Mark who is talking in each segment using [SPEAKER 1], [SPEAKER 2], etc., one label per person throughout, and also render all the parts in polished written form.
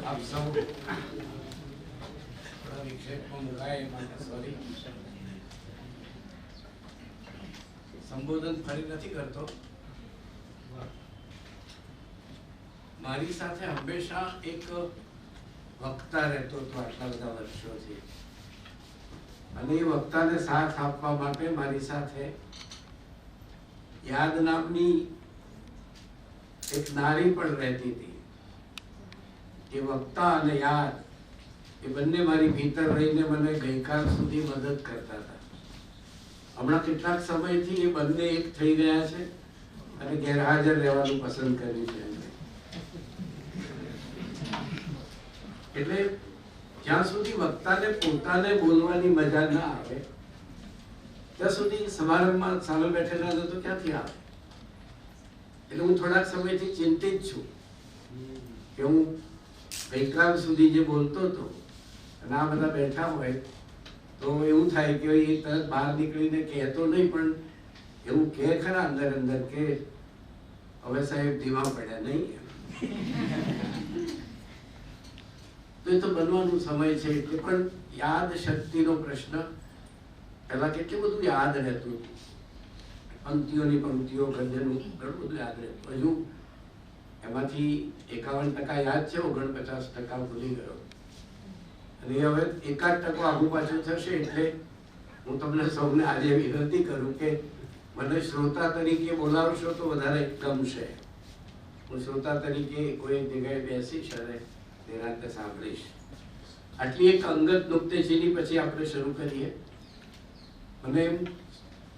[SPEAKER 1] આપ સૌ થોડા વિક્ષેપમાં મુકાય એ માટે સોરી. સંબોધન ફરી નથી કરતો. મારી સાથે હંમેશા એક વક્તા રહેતો હતો આટલા બધા વર્ષોથી, અને એ વક્તાને સાથ આપવા માટે મારી સાથે યાદ નામની એક નારી પણ રહેતી હતી. એ વક્તા અને યાદ એ બંને મારી ભીતર રહીને મને ગઈકાલ સુધી મદદ કરતા હતા. હમણાં કેટલાક સમયથી એ બંને એક થઈ ગયા છે અને ગેરહાજર રહેવાનું પસંદ કર્યું છે. એટલે જ્યાં સુધી વક્તાને પોતાને બોલવાની મજા ના આવે ત્યાં સુધી સમારંભમાં સામે બેઠેલા તો ક્યાંથી આવે. એટલે હું થોડાક સમયથી ચિંતિત છું કે હું ગઈકાલ સુધી જે બોલતો હતો અને આ બધા બેઠા હોય તો એવું થાય કે એ તરત બહાર નીકળીને કહેતો નહીં, પણ એવું કહે ખરા અંદર અંદર કે હવે સાહેબ ધીમા પડ્યા નહીં. તો એ તો બનવાનું સમય છે. એટલે પણ યાદ શક્તિનો પ્રશ્ન, પહેલા કેટલું બધું યાદ રહેતું, પંક્તિઓની પંક્તિઓ, ગદ્યનું ઘણું બધું યાદ રહેતું. હજુ એમાંથી 51% યાદ છે, 49% ભૂલી ગયો. અને હવે 1% આગુ પાછું થશે. એટલે હું તમને સૌને આજે વિનંતી કરું કે મને શ્રોતા તરીકે બોલાવશો તો વધારે ગમશે. હું શ્રોતા તરીકે કોઈ જગ્યાએ બેસીશ અને નિરાંતે સાંભળીશ. આટલી એક અંગત નુક્તેચીની પછી આપણે શરૂ કરીએ. મને એમ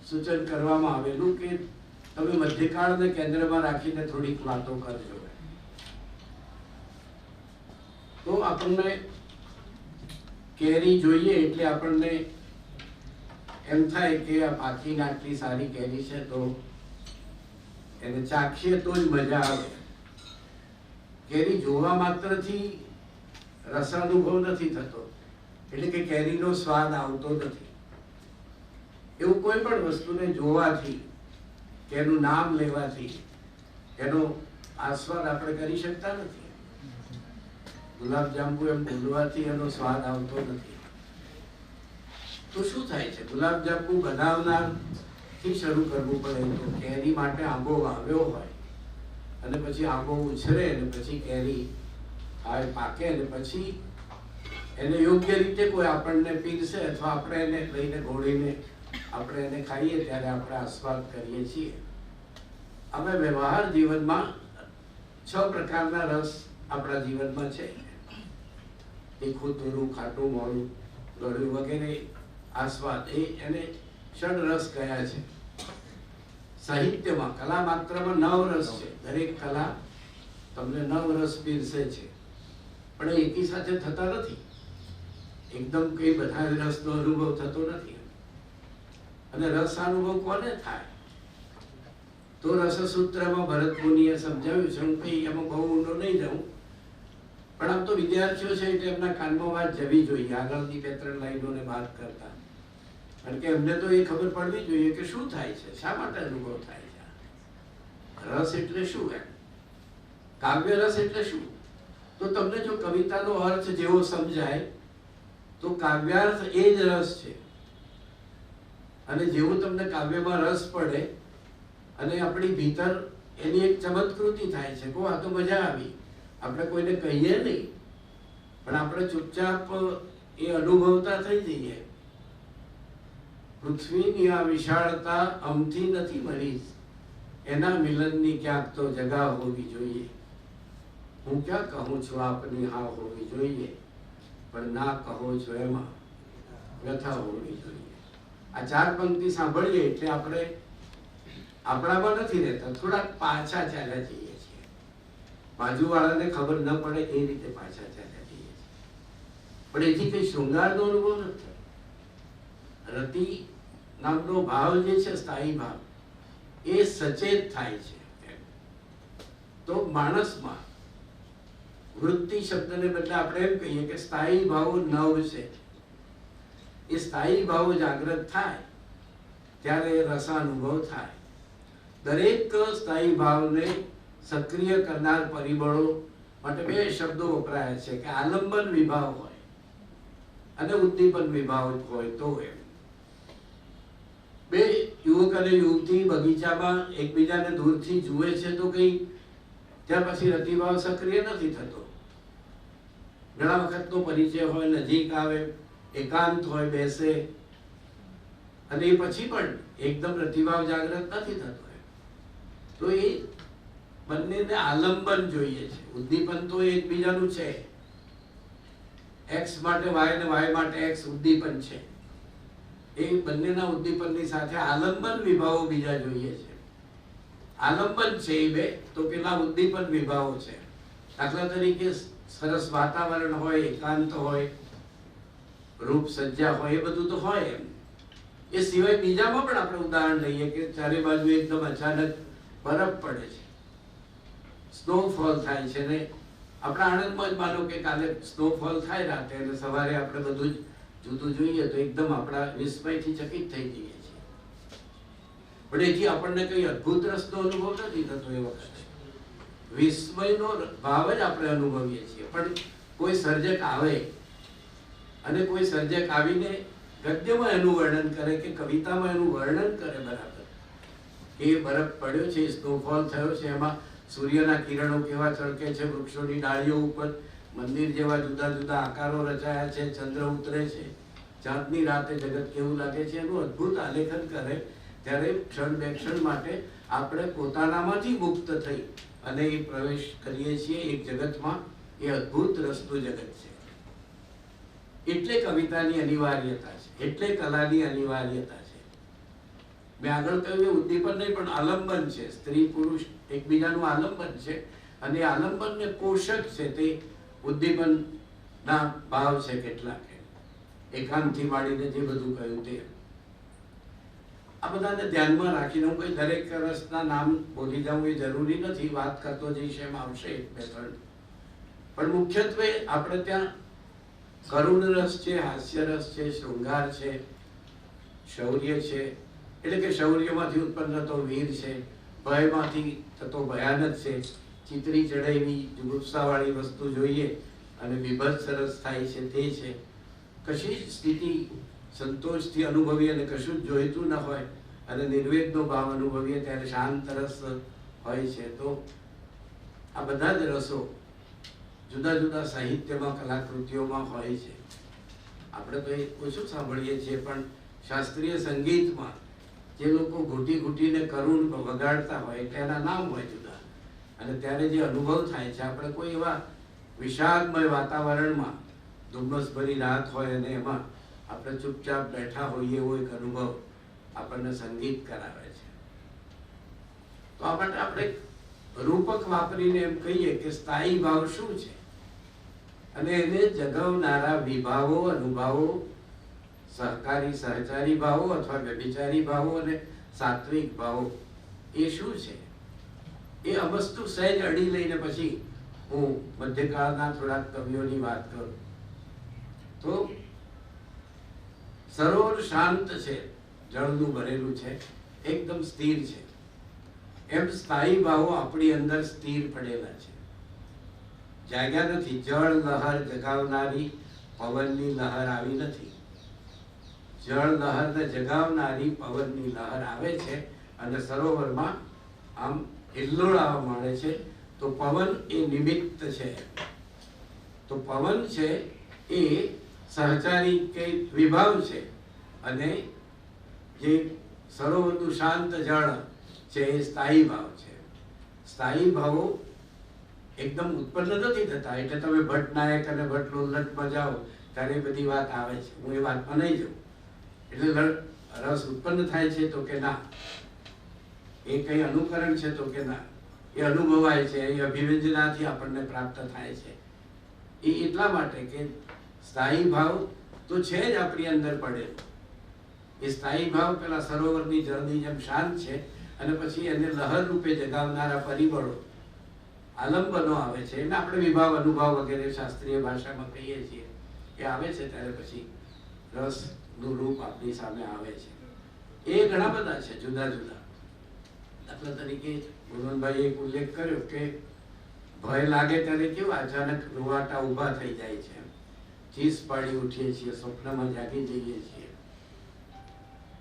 [SPEAKER 1] સૂચન કરવામાં આવેલું કે તમે મધ્યકાળને કેન્દ્રમાં રાખીને થોડીક વાતો કરજો. તો આપણને કેરી જોઈએ એટલે આપણને એમ થાય કે આ પાકીને આટલી સારી કેરી છે તો એને ચાખીએ તો જ મજા આવે. કેરી જોવા માત્રથી રસાનુભવ નથી થતો, એટલે કે કેરીનો સ્વાદ આવતો નથી. એવું કોઈ પણ વસ્તુને જોવાથી કે એનું નામ લેવાથી એનો આસ્વાદ આપણે કરી શકતા નથી. ગુલાબજાંબુ એમ બોલવાથી એનો સ્વાદ આવતો નથી. તો શું થાય છે? ગુલાબજાંબુ બનાવનાર થી શરૂ કરવું પડે. તો કેરી માટે આંબો વાવ્યો હોય અને પછી આંબો ઉછરે અને પછી કેરી આવે, પાકે, અને પછી એને યોગ્ય રીતે કોઈ આપણને પીરસે અથવા આપણે એને લઈને ઘોડીને આપણે એને ખાઈએ ત્યારે આપણે આસ્વાદ કરીએ છીએ. અમે વ્યવહાર જીવનમાં 6 પ્રકારના રસ આપણા જીવનમાં છે. તીખું, તુરું, ખાટું, મોડું, ગળ્યું વગેરે આસ્વાદ, એને ષડ રસ કયા છે. સાહિત્યમાં, કલા માત્રમાં 9 રસ છે. દરેક કલા તમને 9 રસ પીરસે છે, પણ એ એકી સાથે થતા નથી. એકદમ કઈ બધા રસનો અનુભવ થતો નથી. અને રસ અનુભવ કોને થાય? તો રસસૂત્રમાં ભરત મુનિએ સમજાવ્યું છે. હું કઈ એમાં બહુ ઊંડો નહીં જાઉં, પણ આમ તો વિદ્યાર્થીઓ છે એટલે એમના કાનમાં વાત જવી જોઈએ, આગળની 2-3 લાઈનોને વાત કરતા. કારણ કે એમને તો એ ખબર પડવી જોઈએ કે શું થાય છે, શા માટે અનુભવ થાય છે. રસ એટલે શું? એમ કાવ્ય રસ એટલે શું? તો તમને જો કવિતાનો અર્થ જેવો સમજાય તો કાવ્યાર્થ એ જ રસ છે. અને જેવું તમને કાવ્યમાં રસ પડે અને આપણી ભીતર એની એક ચમત્કૃતિ થાય છે કે આ તો મજા આવી. આપણે કોઈને કહીએ નહીં, પણ આપણે ચૂપચાપ એ અનુભવતા થઈ જઈએ. પૃથ્વીની આ વિશાળતા અમથી નથી મળી, એના મિલનની ક્યાંક તો જગા હોવી જોઈએ. હું ક્યાં કહું છું આપની હા હોવી જોઈએ, પણ ના કહો છો એમાં વ્યથા હોવી જોઈએ. આ 4 પંક્તિ સાંભળીએ એટલે આપણે આપણામાં નથી રહેતા, થોડાક પાછા ચાલ્યા જઈએ છીએ. બાજુવાળાને ખબર ન પડે એ રીતે પાછા ચાલ્યા જઈએ છીએ. પણ એથી કઈ શૃંગારનો અનુભવ નથી. રતિ નામનો ભાવ જે છે, સ્થાયી ભાવ, એ સચેત થાય છે. તો માણસમાં વૃત્તિ શબ્દને બદલે આપણે એમ કહીએ કે સ્થાયી ભાવો 9 છે. એ સ્થાયી ભાવો જાગૃત થાય ત્યારે રસાનુભવ થાય. દરેક સ્થાયી ભાવને સક્રિય કરનાર પરિબળો માટે બે શબ્દો વપરાય છે કે આલંબન વિભાવ હોય અને ઉદ્દીપન વિભાવ હોય તો એમ બે યુવક અને યુવતી બગીચામાં એકબીજાને દૂરથી જુએ છે તો કઈ ત્યાર પછી રતિભાવ સક્રિય નથી થતો. ઘણા વખતનો પરિચય હોય, નજીક આવે, એકાંત હોય, બેસે, અને એ પછી પણ એકદમ રતિભાવ જાગૃત નથી થતો. તો એ બંનેને આલંબન જોઈએ છે. ઉદ્દીપન તો એકબીજાનું છે, એક્સ માટે વાય અને વાય માટે એક્સ ઉદ્દીપન છે. એ બંનેના ઉદ્દીપનની સાથે આલંબન વિભાવો બીજા જોઈએ છે. આલંબન છે એ બે, તો પેલા ઉદ્દીપન વિભાવો છે. દાખલા તરીકે સરસ વાતાવરણ હોય, એકાંત હોય, રૂપ સજ્જા હોય, એ બધું તો હોય એમ. એ સિવાય બીજામાં પણ આપણે ઉદાહરણ લઈએ કે ચારે બાજુ એકદમ અચાનક બરફ પડે છે, સ્નોફોલ થાય છે, ને આપણા આણંદમાં જ માનો કે કાલે સ્નોફોલ થાય રાતે અને સવારે આપણે બધું જ જુદું જોઈએ તો એકદમ આપણા વિસ્મયથી ચકિત થઈ જઈએ છીએ. પણ એથી આપણને કઈ અદ્ભુત રસનો અનુભવ નથી થતો. એ વખતે વિસ્મયનો ભાવ જ આપણે અનુભવીએ છીએ. પણ કોઈ સર્જક આવે અને કોઈ સર્જક આવીને ગદ્યમાં એનું વર્ણન કરે કે કવિતામાં એનું વર્ણન કરે બરાબર, એ બરફ પડ્યો છે, સ્નોફોલ થયો છે, એમાં સૂર્યના કિરણો કેવા ચળકે છે, વૃક્ષોની ડાળીઓ ઉપર મંદિર જેવા જુદા જુદા આકારો રચાયા છે, ચંદ્ર ઉતરે છે, ચાંદની રાતે જગત કેવું લાગે છે, એનું અદ્ભુત આલેખન કરે ત્યારે ક્ષણ બે ક્ષણ માટે આપણે પોતાનામાંથી મુક્ત થઈ અને એ પ્રવેશ કરીએ છીએ એક જગતમાં. એ અદ્ભુત રસનું જગત છે. એટલે કવિતાની અનિવાર્યતા છે, એટલે કલાની અનિવાર્યતા છે. મેં આગળ કહ્યું એ ઉદ્દીપન નહીં પણ આલંબન છે. સ્ત્રી પુરુષ એકબીજાનું આલંબન છે અને આલંબનને પોષક છે તે ઉદ્દીપન ના ભાવ છે કેટલાક. એકાંતથી માંડીને જે બધું કહ્યું તે આ બધાને ધ્યાનમાં રાખીને હું કઈ દરેક રસના નામ બોલી જાઉં એ જરૂરી નથી. વાત કરતો જઈશ એમ આવશે બે ત્રણ. પણ મુખ્યત્વે આપણે ત્યાં કરુણ રસ છે, હાસ્ય રસ છે, શૃંગાર છે, શૌર્ય છે, એટલે કે શૌર્યમાંથી ઉત્પન્ન થતો વીર છે, ભયમાંથી થતો ભયાનક છે, ચિતરી ચડાવી જુગુપ્સાવાળી વસ્તુ જોઈએ અને બીભત્સ રસ થાય છે તે છે, કશી સ્થિતિ સંતોષથી અનુભવીએ અને કશું જ જોઈતું ન હોય અને નિર્વેદનો ભાવ અનુભવીએ ત્યારે શાંત રસ હોય છે. તો આ બધા જ રસો જુદા જુદા સાહિત્યમાં, કલાકૃતિઓમાં હોય છે. આપણે તો એ ઓછું સાંભળીએ છીએ, પણ શાસ્ત્રીય સંગીતમાં જે લોકો ઘૂંટી ઘૂંટીને કરુણ વગાડતા હોય તેના નામ હોય જુદા, અને ત્યારે જે અનુભવ થાય છે, આપણે કોઈ એવા વિષાદમય વાતાવરણમાં ધુમ્મસભરી રાત હોય અને એમાં આપણે ચૂપચાપ બેઠા હોઈએ એવો એક અનુભવ આપણને સંગીત કરાવે છે. તો આ માટે આપણે રૂપક વાપરીને એમ કહીએ કે સ્થાયી ભાવ શું છે અને એને જગાવનારા વિભાવો, અનુભાવો, સહકારી સહચારી ભાવો અથવા વ્યભિચારી ભાવો અને સાત્વિક ભાવો એ શું છે. એ અવસ્તુ સહેજ અડી લઈને પછી હું મધ્યકાળના થોડાક કવિઓની વાત કરું તો સરોવર શાંત છે, જળનું ભરેલું છે, એકદમ સ્થિર છે. એમ સ્થાયી ભાવો આપણી અંદર સ્થિર પડેલા છે, જાગ્યા નથી. જળ લહર જગાવનારી પવનની લહર આવી નથી. જળ લહરને જગાવનારી પવનની લહર આવે છે અને સરોવરમાં આમ હિલ્લોળાવા માંડે છે. તો પવન એ નિમિત્ત છે. તો પવન છે એ સહચારી કે વિભાવ છે અને જે સરોવરનું શાંત જળ છે એ સ્થાયી ભાવ છે. સ્થાયી ભાવો એકદમ ઉત્પન્ન નથી થતા. એટલે તમે ભટ્ટનાયક અને ભટ્ટલોલ્લટમાં જાઓ ત્યારે બધી વાત આવે છે. હું એ વાતમાં નહીં જાઉં. એટલે રસ ઉત્પન્ન થાય છે તો કે ના, એ કઈ અનુકરણ છે તો કે ના, એ અનુભવાય છે, એ અભિવ્યંજનાથી આપણને પ્રાપ્ત થાય છે. એ એટલા માટે કે સ્થાયી ભાવ તો છે જ આપણી અંદર પડેલો. એ સ્થાયી ભાવ પેલા સરોવરની જળની જેમ શાંત છે અને પછી એને લહર રૂપે જગાવનારા પરિબળો, આલંબનો આવે છે. એને આપણે વિભાવ, અનુભાવ વગેરે શાસ્ત્રીય ભાષામાં કહીએ છીએ. એ આવે છે ત્યારે પછી રસનું રૂપ આપણી સામે આવે છે. એ ઘણા બધા છે જુદા જુદા. દાખલા તરીકે ગુણવંતભાઈએ એક ઉલ્લેખ કર્યો કે ભય લાગે ત્યારે કેવું અચાનક રૂવાટા ઊભા થઈ જાય છે, ચીસ પાડી ઉઠીએ છીએ, સ્વપ્નમાં જાગી જઈએ છીએ.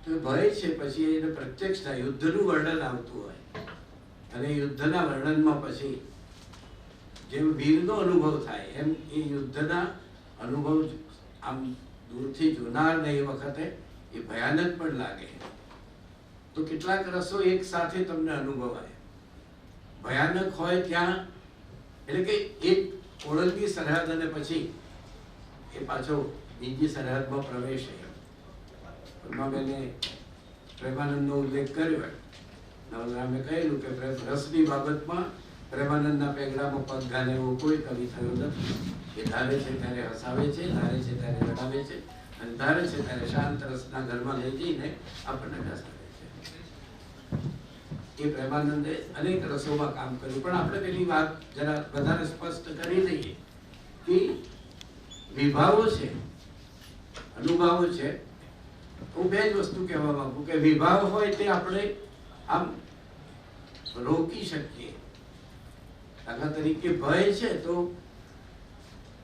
[SPEAKER 1] તો ભય છે પછી એને પ્રત્યક્ષ થાય, યુદ્ધનું વર્ણન આવતું હોય અને યુદ્ધના વર્ણનમાં પછી જેમ વીરનો અનુભવ થાય એમ એ યુદ્ધના અનુભવ આમ દૂરથી જોનાર ને એ વખતે એ ભયાનક પણ લાગે. તો કેટલાક રસો એક સાથે તમને અનુભવાય. ભયાનક હોય ત્યાં એટલે કે એક ઓળંગી સરહદ અને પછી એ પાછો બીજી સરહદમાં પ્રવેશે. પદ્માબેને પ્રેમાનંદનો ઉલ્લેખ કર્યો. નવલરામે કહેલું કે રસની બાબતમાં પ્રેમાનંદના પેગડામાં પગ ઘાલે એવો કોઈ કવિ થયો નથી. એ ધારે છે ત્યારે હસાવે છે, ધારે છે ત્યારે રડાવે છે, અને ધારે છે ત્યારે શાંત રસના ઘરમાં લઈ જઈને આપણને હસાવે છે. એ પ્રેમાનંદે અનેક રસોમાં કામ કર્યું. પણ આપણે પેલી વાત જરા વધારે સ્પષ્ટ કરી લઈએ કે વિભાવો છે, અનુભાવો છે. હું બે જ વસ્તુ કહેવા માંગુ કે વિભાવ હોય તે આપણે આમ રોકી શકીએ. દાખલા તરીકે ભય છે તો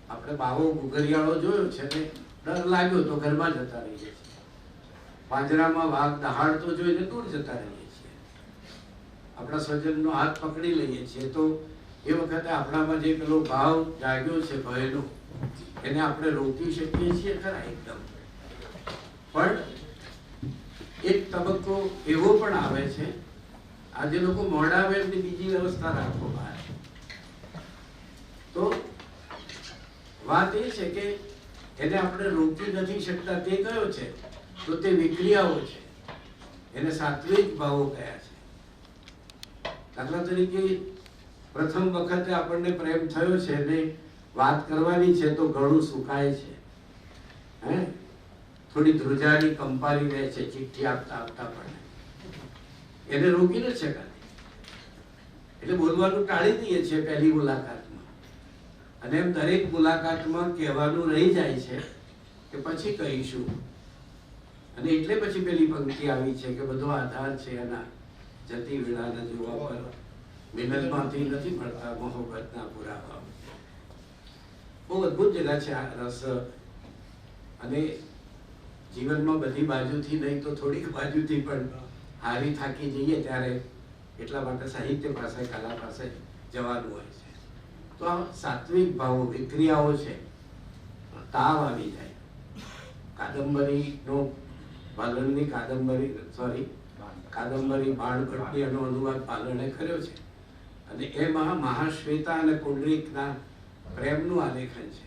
[SPEAKER 1] આપણે બાવો ગુગરિયાળો જોયો છે ને ડર લાગ્યો તો ઘરમાં જતા રહીએ છીએ. પાંજરામાં વાઘ દહાડતો જોઈને દૂર જતા રહીએ છીએ. આપણા સ્વજનનો હાથ પકડી લઈએ છીએ તો એ વખતે આપણામાં જે પેલો ભાવ જાગ્યો છે ભયનો એને આપણે રોકી શકીએ છીએ ખરા એકદમ. પણ એક તબક્કો એવો પણ આવે છે, આજે લોકો મોડાવે એમની બીજી વ્યવસ્થા રાખો બહાર. તો વાત એ છે કે એને આપણે રોકી નથી શકતા. તે કયો છે? તો તે વિક્રિયાઓ છે. એને સાત્વિક ભાવો કયા છે. દાખલા તરીકે પ્રથમ વખતે આપણને પ્રેમ થયો છે ને વાત કરવાની છે તો ગળું સુકાય છે, હે થોડી ધ્રુજારી કંપારી રહે છે ચિઠ્ઠી આપતા આપતા પણ. એને રોકી ન શકાય એટલે બોલવાનું ટાળી દઈએ છીએ પહેલી મુલાકાતમાં. અને એમ દરેક મુલાકાતમાં કહેવાનું રહી જાય છે કે પછી કહીશું. અને એટલે પછી પેલી પંક્તિ આવી છે કે બધો આધાર છે એના જતી વેળાના જોવા પર, મિલનમાંથી નથી મળતા મોહબ્બતના પુરાવા. બહુ અદભુત જગા છે આ રસ. અને જીવનમાં બધી બાજુથી નહીં તો થોડીક બાજુથી પણ હારી થાકી જઈએ ત્યારે એટલા માટે સાહિત્ય પાસે, કલા પાસે જવાનું હોય છે. તો આ સાત્વિક ભાવો વિક્રિયાઓ છે. તાવ આવી જાય. કાદંબરીનો પાલનની કાદંબરી બાણભટ્ટી એનો અનુવાદ પાલણે કર્યો છે અને એમાં મહાશ્વેતા અને પુંડરીકના પ્રેમનું આલેખન છે.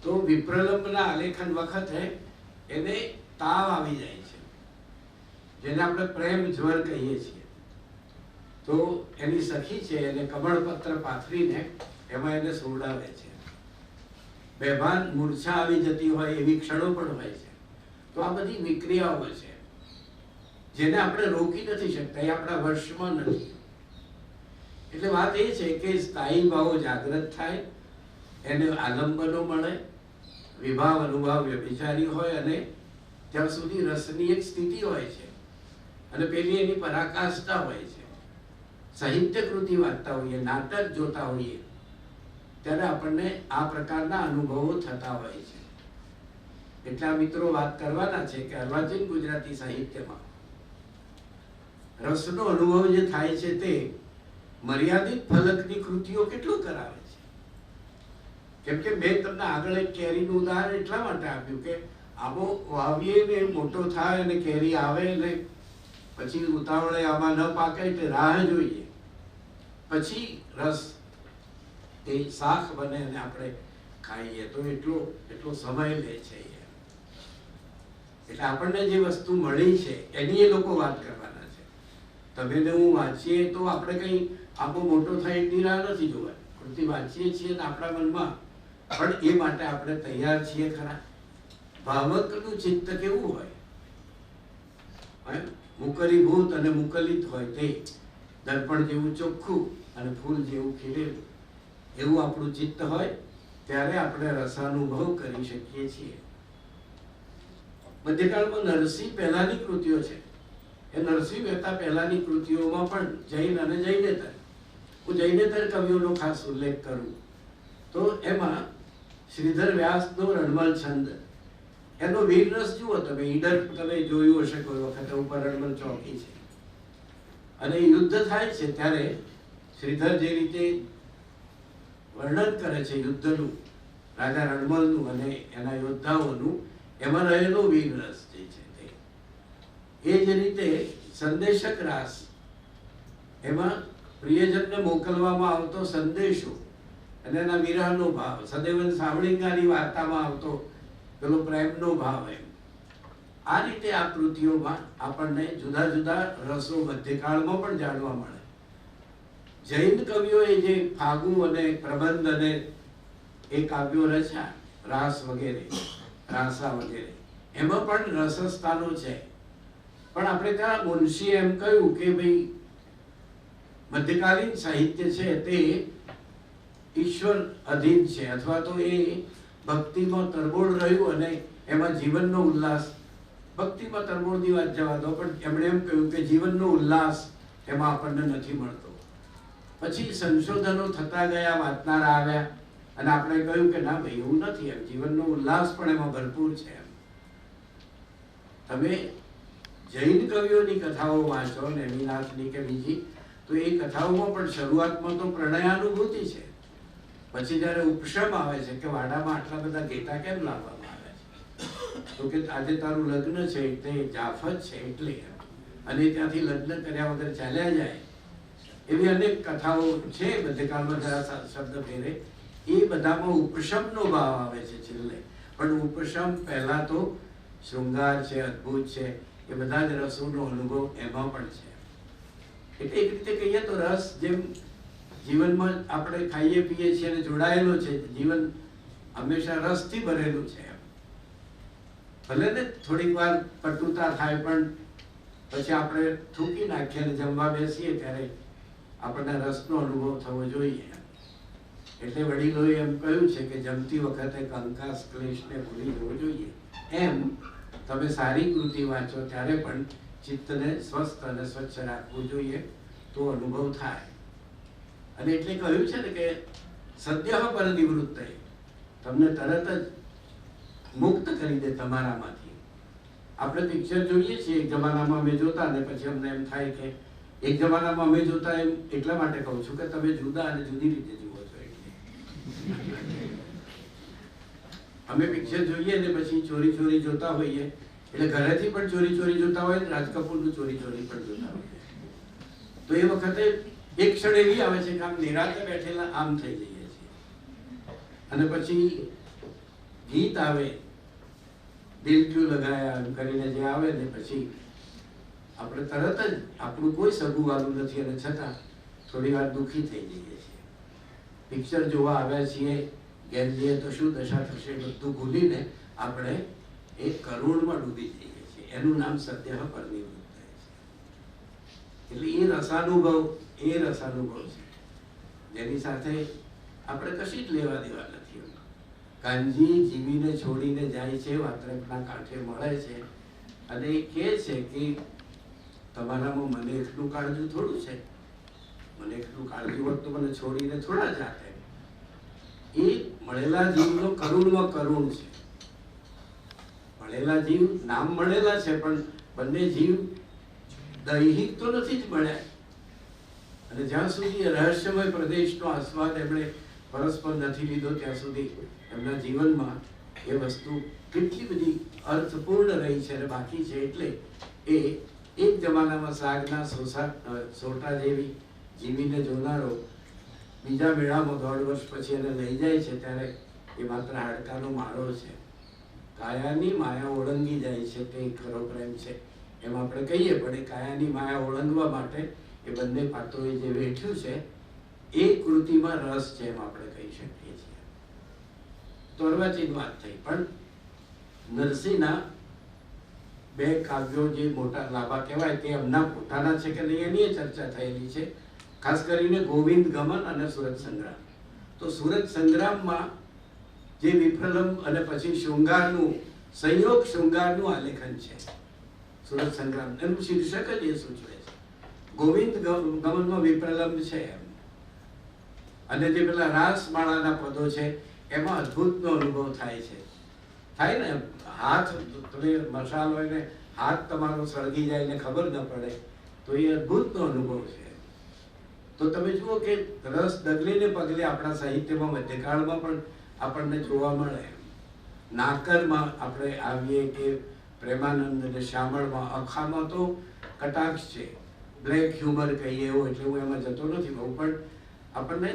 [SPEAKER 1] તો વિપ્રલંબના આલેખન વખતે એને તાવ આવી જાય છે, જેને આપણે પ્રેમ જ્વર કહીએ છીએ. તો એની સખી છે એને કમળપત્ર પાથરીને એમાં એને સુવડાવે છે. બેભાન મૂર્છા આવી જતી હોય એવી ક્ષણો પણ હોય છે. તો આ બધી વિક્રિયાઓ છે જેને આપણે રોકી નથી શકતા, એ આપણા વર્ષમાં નથી. એટલે વાત એ છે કે સ્થાયી ભાવો જાગૃત થાય, એને આલંબનો મળે, વિભાવ અનુભાવ વ્યભિચારી હોય અને ત્યાં સુધી રસની એક સ્થિતિ હોય છે અને પેલી એની પરાકાષ્ઠા હોય છે. સાહિત્ય કૃતિ વાંચતા હોઈએ, નાટક જોતા હોઈએ ત્યારે આપણને આ પ્રકારના અનુભવો થતા હોય છે. એટલા મિત્રો વાત કરવાના છે કે અર્વાચીન ગુજરાતી સાહિત્યમાં રસનો અનુભવ જે થાય છે તે મર્યાદિત ફલકની કૃતિઓ કેટલું કરાવે છે. કેમ કે મેં તમને આગળ એક કેરીનું ઉદાહરણ એટલા માટે આપ્યું કે આબો વાવીએ ને મોટો થાય અને કેરી આવે ને પછી ઉતાવળે આમાં ન પાકે એટલે રાહ જોઈએ, પછી રસ એ શાક બને અને આપણે ખાઈએ તો એટલો સમય લે છે. એટલે આપણને જે વસ્તુ મળી છે એની એ લોકો વાત કરવાના છે. તમે ને હું વાંચીએ તો આપણે કઈ આબો મોટો થાય એટલી રાહ નથી જોવાની. કૃતિ વાંચીએ છીએ ને આપણા મનમાં પણ એ માટે આપણે તૈયાર છીએ ખરા. ભાવકનું ચિત્ત કેવું હોય, મુકરીભૂત અને મુકલિત હોય તે દર્પણ જેવું ચોખ્ખું અને ફૂલ જેવું ખીલેલું એવું આપણું ચિત્ત હોય ત્યારે આપણે રસાનુભવ કરી શકીએ છીએ. મધ્યકાળમાં નરસિંહ પહેલાની કૃતિઓ છે. એ નરસિંહ મહેતા પહેલાની કૃતિઓમાં પણ જૈન અને જૈનેતર હું જૈનેતર કવિઓનો ખાસ ઉલ્લેખ કરું તો એમાં શ્રીધર વ્યાસનો રણમલ છંદ, એનો વીરરસ જુઓ તમે. ઈડર તમે જોયું હશે કોઈ વખત, ઉપર રણમલ ચોકી છે અને યુદ્ધ થાય છે ત્યારે શ્રીધર જે રીતે વર્ણન કરે છે યુદ્ધનું, રાજા રણમલનું અને એના યોદ્ધાઓનું, એમાં રહેલો વીરરસ જે છે તે. એ જ રીતે સંદેશક રાસ, એમાં પ્રિયજનને મોકલવામાં આવતો સંદેશો અને એના વિરહનો ભાવ, સદૈવન સાવળિંગાની વાર્તામાં આવતો પેલો પ્રેમનો ભાવ, એમ આ રીતે આ કૃતિઓમાં આપણને જુદા જુદા રસો મધ્યકાળમાં પણ જાણવા મળે. જૈન કવિઓએ જે ફાગુ અને પ્રબંધ અને એ કાવ્યો રચ્યા, રાસ વગેરે, રાસા વગેરે, એમાં પણ રસસ્થાનો છે. પણ આપણે ત્યાં મુનશીએ એમ કહ્યું કે ભાઈ મધ્યકાલીન સાહિત્ય છે તે ઈશ્વર અધીન છે, અથવા તો એ ભક્તિમાં તરબોળ રહ્યું અને એમાં જીવનનો ઉલ્લાસ, ભક્તિમાં તરબોળની વાત જવા દો, પણ એમણે એમ કહ્યું કે જીવનનો ઉલ્લાસ એમાં આપણને નથી મળતો. પછી સંશોધનો થતા ગયા, વાંચનારા આવ્યા અને આપણે કહ્યું કે ના ભાઈ એવું નથી, એમ જીવનનો ઉલ્લાસ પણ એમાં ભરપૂર છે. એમ તમે જૈન કવિઓની કથાઓ વાંચો, નેમિનાથની કે બીજી, તો એ કથાઓમાં પણ શરૂઆતમાં તો પ્રણયાનુભૂતિ છે, પછી જયારે ઉપશમ આવે છે કે વાડામાં આટલા બધા ઘેટા કેમ લાવવામાં આવે છે, તો કે આજે તારું લગ્ન છે એટલે જાફત છે એટલે, અને ત્યાંથી લગ્ન કર્યા વગર ચાલ્યા જાય, એવી અનેક કથાઓ છે મધ્યકાળમાં. જરા શબ્દ ફેરે, એ બધામાં ઉપશમનો ભાવ આવે છે છેલ્લે. પણ ઉપશમ પહેલા તો શૃંગાર છે, અદ્ભુત છે, એ બધા જ રસોનો અનુભવ એમાં પણ છે. એટલે એક રીતે કહીએ તો રસ જેમ જીવનમાં આપણે ખાઈએ પીએ છીએ અને જોડાયેલો છે, જીવન હંમેશા રસથી ભરેલું છે. ભલે ને થોડીક વાર કટુતા થાય, પણ પછી આપણે થૂકી નાખીએ અને જમવા બેસીએ ત્યારે આપણને રસનો અનુભવ થવો જોઈએ. એટલે વડીલોએ એમ કહ્યું છે કે જમતી વખતે કંકાસ ક્લેશને ભૂલી જવો જોઈએ. એમ તમે સારી કૃતિ વાંચો ત્યારે પણ ચિત્તને સ્વસ્થ અને સ્વચ્છ રાખવું જોઈએ, તો અનુભવ થાય. અને એટલે કહ્યું છે ને કે સદ્ય પર નિવૃત્ત, તમને તરત જ મુક્ત કરી દે તમારામાંથી. આપણે પિક્ચર જોઈએ છીએ, એક જમાનામાં અમે જોતા અને પછી અમને એમ થાય કે એક જમાનામાં અમે જોતા, એમ એટલા માટે કહું છું કે તમે જુદા અને જુદી રીતે જુઓ છો. એટલે અમે પિક્ચર જોઈએ ને પછી ચોરી ચોરી જોતા હોઈએ, એટલે ઘરેથી પણ ચોરી ચોરી જોતા હોય, રાજ કપૂરનું ચોરી ચોરી પણ જોતા હોઈએ, તો એ વખતે એક ક્ષણ એવી આવે છે કે આમ નિરાતે બેઠેલા આમ થઈ જઈએ છીએ. અને પછી ગીત આવે, દિલ ક્યું લગાયા એમ કરીને જે આવે ને, પછી આપણે તરત જ, આપણું કોઈ સગું વાલું નથી અને છતાં થોડી વાર દુઃખી થઈ જઈએ છીએ. પિક્ચર જોવા આવ્યા છીએ, ઘેર જઈએ તો શું દશા થશે બધું ભૂલીને આપણે એક કરુણમાં ડૂબી જઈએ છીએ. એનું નામ સત્ય પર નિવૃત્ત છે. એટલે એ રસાનુભવ છે જેની સાથે આપણે કશી જ લેવા દેવા નથી. કાનજી જીવીને છોડીને જાય છે, વાત્રકના કાંઠે મળે છે અને એ કહે છે કે તમારામાં મને એકલું કાળજું થોડું છે, મને એકલું કાળજું હોત તો મને છોડીને થોડા જાતે. એ મળેલા જીવનો કરુણમાં કરુણ છે. મળેલા જીવ નામ મળેલા છે, પણ બંને જીવ દૈહિક તો નથી જ મળ્યા. અને જ્યાં સુધી રહસ્યમય પ્રદેશનો આસ્વાદ એમણે પરસ્પર નથી લીધો, ત્યાં સુધી એમના જીવનમાં એ વસ્તુ કેટલી બધી અર્થપૂર્ણ રહી છે અને બાકી છે. એટલે એ એક જમાનામાં સાગના સોટા જેવી જીવીને જોનારો બીજા મેળામાં 1.5 વર્ષ પછી એને લઈ જાય છે, ત્યારે એ માત્ર હાડકાનો માળો છે. કાયાની માયા ઓળંગી જાય છે તે ખરો પ્રેમ છે એમ આપણે કહીએ, પણ એ કાયાની માયા ઓળંગવા માટે એ બંને પાત્રોએ જે વેઠ્યું છે એ કૃતિમાં રસ છે એમ આપણે કહી શકીએ છીએ. તો અર્વાચીન વાત થઈ. પણ નરસિંહના 2 કાવ્યો જે મોટા લાંબા કહેવાય તે એમના પોતાના છે કે નહીં એની ચર્ચા થયેલી છે, ખાસ કરીને ગોવિંદ ગમન અને સુરત સંગ્રામ. તો સુરત સંગ્રામમાં જે વિપ્રલંબ અને પછી શૃંગારનું સંયોગ, શૃંગારનું આલેખન છે સુરત સંગ્રામ, એનું શીર્ષક જ એ સૂચવે છે. ગોવિંદ ગમનમાં વિપ્રલંબ છે એમ, અને જે પેલા રાસમાળાના પદો છે એમાં અદ્ભુતનો અનુભવ થાય છે. થાય ને, હાથ તમે મસાલો હોય ને હાથ તમારો સળગી જાય ને ખબર ન પડે તો એ અદ્ભુતનો અનુભવ છે. તો તમે જુઓ કે રસ ડગલે ને પગલે આપણા સાહિત્યમાં મધ્યકાળમાં પણ આપણને જોવા મળે. નાકરમાં આપણે આવીએ કે પ્રેમાનંદ અને શ્યામળમાં, અખામાં તો કટાક્ષ છે, બ્લેક હ્યુમર કહીએ એવો, એટલે હું એમાં જતો નથી બહુ, પણ આપણને